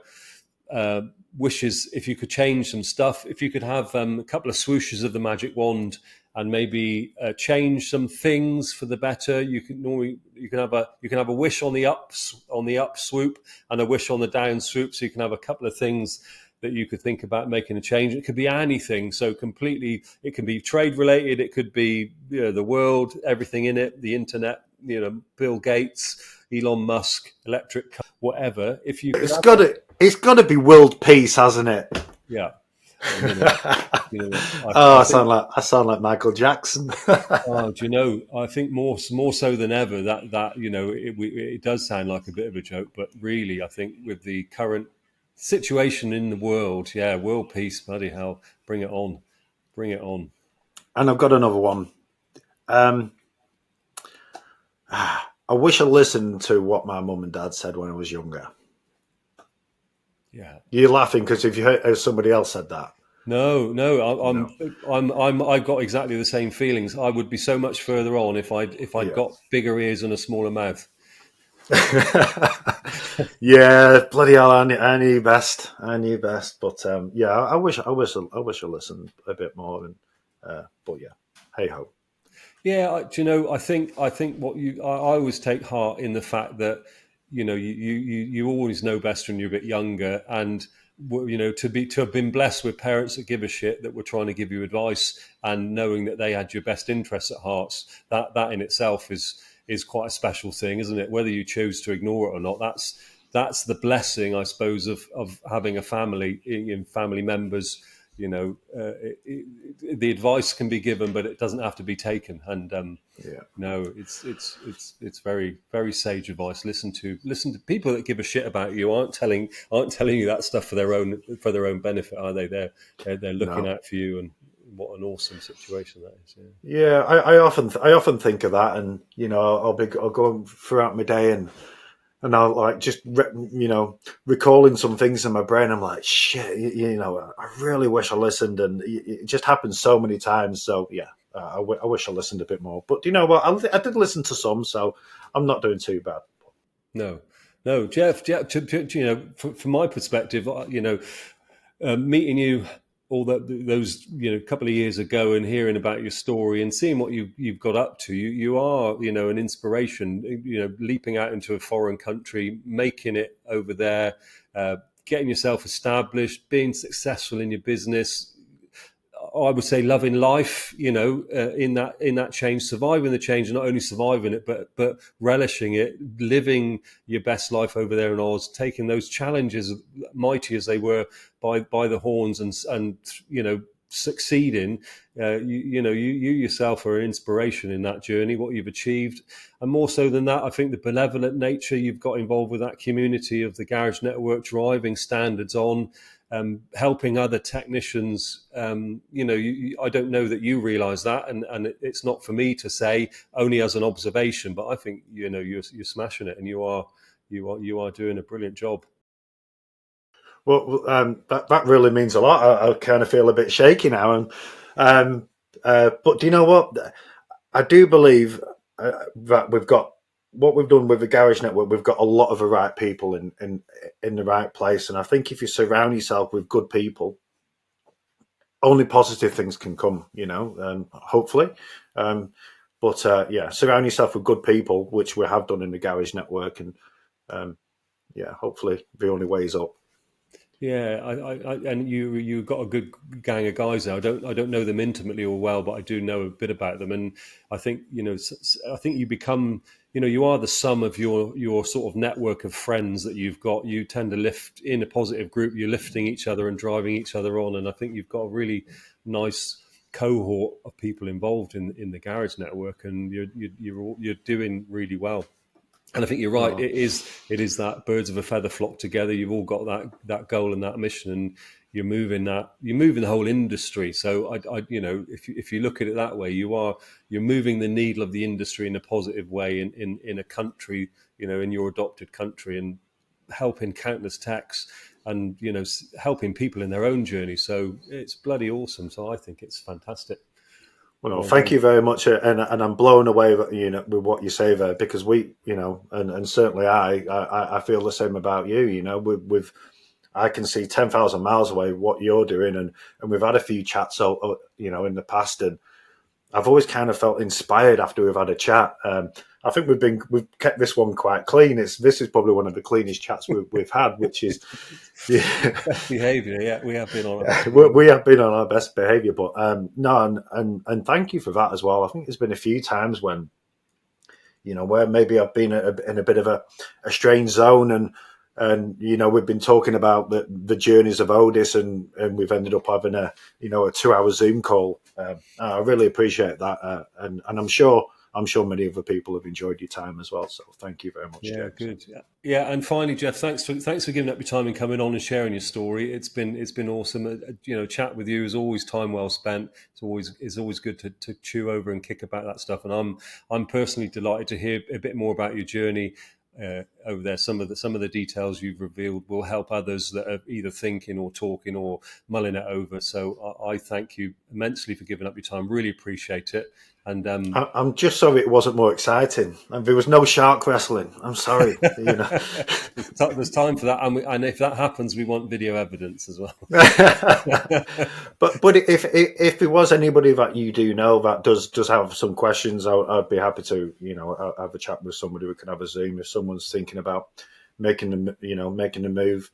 wishes. If you could change some stuff, if you could have a couple of swooshes of the magic wand and maybe change some things for the better, you can have a wish on the up swoop and a wish on the down swoop. So you can have a couple of things that you could think about making a change. It could be anything. So completely, it can be trade related. It could be the world, everything in it, the internet, Bill Gates, Elon Musk, electric car, whatever. If you, it's got to be world peace, hasn't it? Yeah. I sound like Michael Jackson. Do you know? I think more so than ever that it does sound like a bit of a joke, but really, I think with the current situation in the world, world peace, bloody hell, bring it on. And I've got another one. I wish I listened to what my mum and dad said when I was younger. Yeah, you're laughing because if you heard somebody else said that. No, I've got exactly the same feelings. I would be so much further on if I'd got bigger ears and a smaller mouth. Yeah, bloody hell, I knew best. But I wish I listened a bit more. And but yeah, hey ho. Yeah, I think what I always take heart in the fact that you always know best when you're a bit younger, and to have been blessed with parents that give a shit, that were trying to give you advice, and knowing that they had your best interests at heart, that in itself is quite a special thing, isn't it? Whether you choose to ignore it or not, that's the blessing, I suppose, of having a family, in family members. The advice can be given, but it doesn't have to be taken. And no, it's very, very sage advice. Listen to people that give a shit about you. Aren't telling you that stuff for their own benefit, are they? They're looking out for you, and what an awesome situation that is. Yeah, I often think of that, and I'll go throughout my day and I'll like just recalling some things in my brain. I'm like, shit, I really wish I listened, and it just happens so many times. So yeah, I wish I listened a bit more. But you know what? I did listen to some, so I'm not doing too bad. No, Jeff. From my perspective, meeting you all those couple of years ago and hearing about your story and seeing what you've got up to, you are an inspiration. Leaping out into a foreign country, making it over there, getting yourself established, being successful in your business. I would say loving life, in that change, surviving the change, and not only surviving it, but relishing it, living your best life over there in Oz, taking those challenges, mighty as they were, by the horns, and succeeding. You yourself are an inspiration in that journey, what you've achieved. And more so than that, I think the benevolent nature you've got involved with that community of the Garage Network, driving standards on, helping other technicians. I don't know that you realise that, and it's not for me to say, only as an observation. But I think you're smashing it, and you are doing a brilliant job. Well, that really means a lot. I kind of feel a bit shaky now. But do you know what? I do believe that we've got what we've done with the Garage Network. We've got a lot of the right people in the right place, and I think if you surround yourself with good people, only positive things can come. Hopefully. But surround yourself with good people, which we have done in the Garage Network, and hopefully the only way is up. Yeah, and you got a good gang of guys there. I don't know them intimately or well, but I do know a bit about them. And I think you become, you are the sum of your sort of network of friends that you've got. You tend to lift in a positive group. You're lifting each other and driving each other on. And I think you've got a really nice cohort of people involved in the Garage Network, and you're doing really well. And I think you're right. It is that birds of a feather flock together. You've all got that goal and that mission, and you're moving the whole industry. So if you look at it that way, you're moving the needle of the industry in a positive way in a country, in your adopted country, and helping countless techs and helping people in their own journey. So it's bloody awesome. So I think it's fantastic. Well, thank you very much, and I'm blown away with what you say there, because we, and certainly I feel the same about you. I can see 10,000 miles away what you're doing, and we've had a few chats, in the past, and I've always kind of felt inspired after we've had a chat. I think we've kept this one quite clean. This is probably one of the cleanest chats we've had, which is best behaviour. Yeah, we have been on our best behaviour. But and thank you for that as well. I think there's been a few times when, where maybe I've been in a bit of a strange zone, and we've been talking about the journeys of Otis, and we've ended up having a 2-hour Zoom call. I really appreciate that, and I'm sure many other people have enjoyed your time as well. So thank you very much. Yeah, James. good. Yeah, and finally, Jeff, thanks for giving up your time and coming on and sharing your story. It's been awesome. Chat with you is always time well spent. It's always good to chew over and kick about that stuff. And I'm personally delighted to hear a bit more about your journey over there. Some of the details you've revealed will help others that are either thinking or talking or mulling it over. So I thank you immensely for giving up your time. Really appreciate it. And I'm just sorry it wasn't more exciting, and there was no shark wrestling. I'm sorry. There's time for that, and if that happens, we want video evidence as well. But if there was anybody that you do know that does have some questions, I'd be happy to have a chat with somebody. We can have a Zoom if someone's thinking about making the move.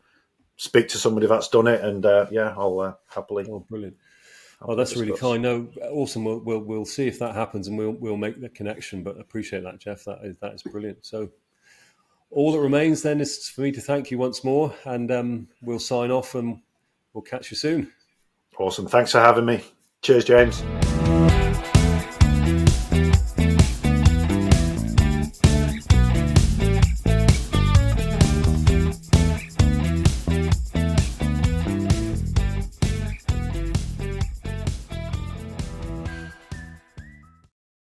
Speak to somebody that's done it, and I'll happily. Oh, brilliant. Oh, that's really kind. No, awesome. We'll see if that happens, and we'll make the connection. But appreciate that, Jeff. That is brilliant. So all that remains then is for me to thank you once more, and we'll sign off, and we'll catch you soon. Awesome. Thanks for having me. Cheers, James.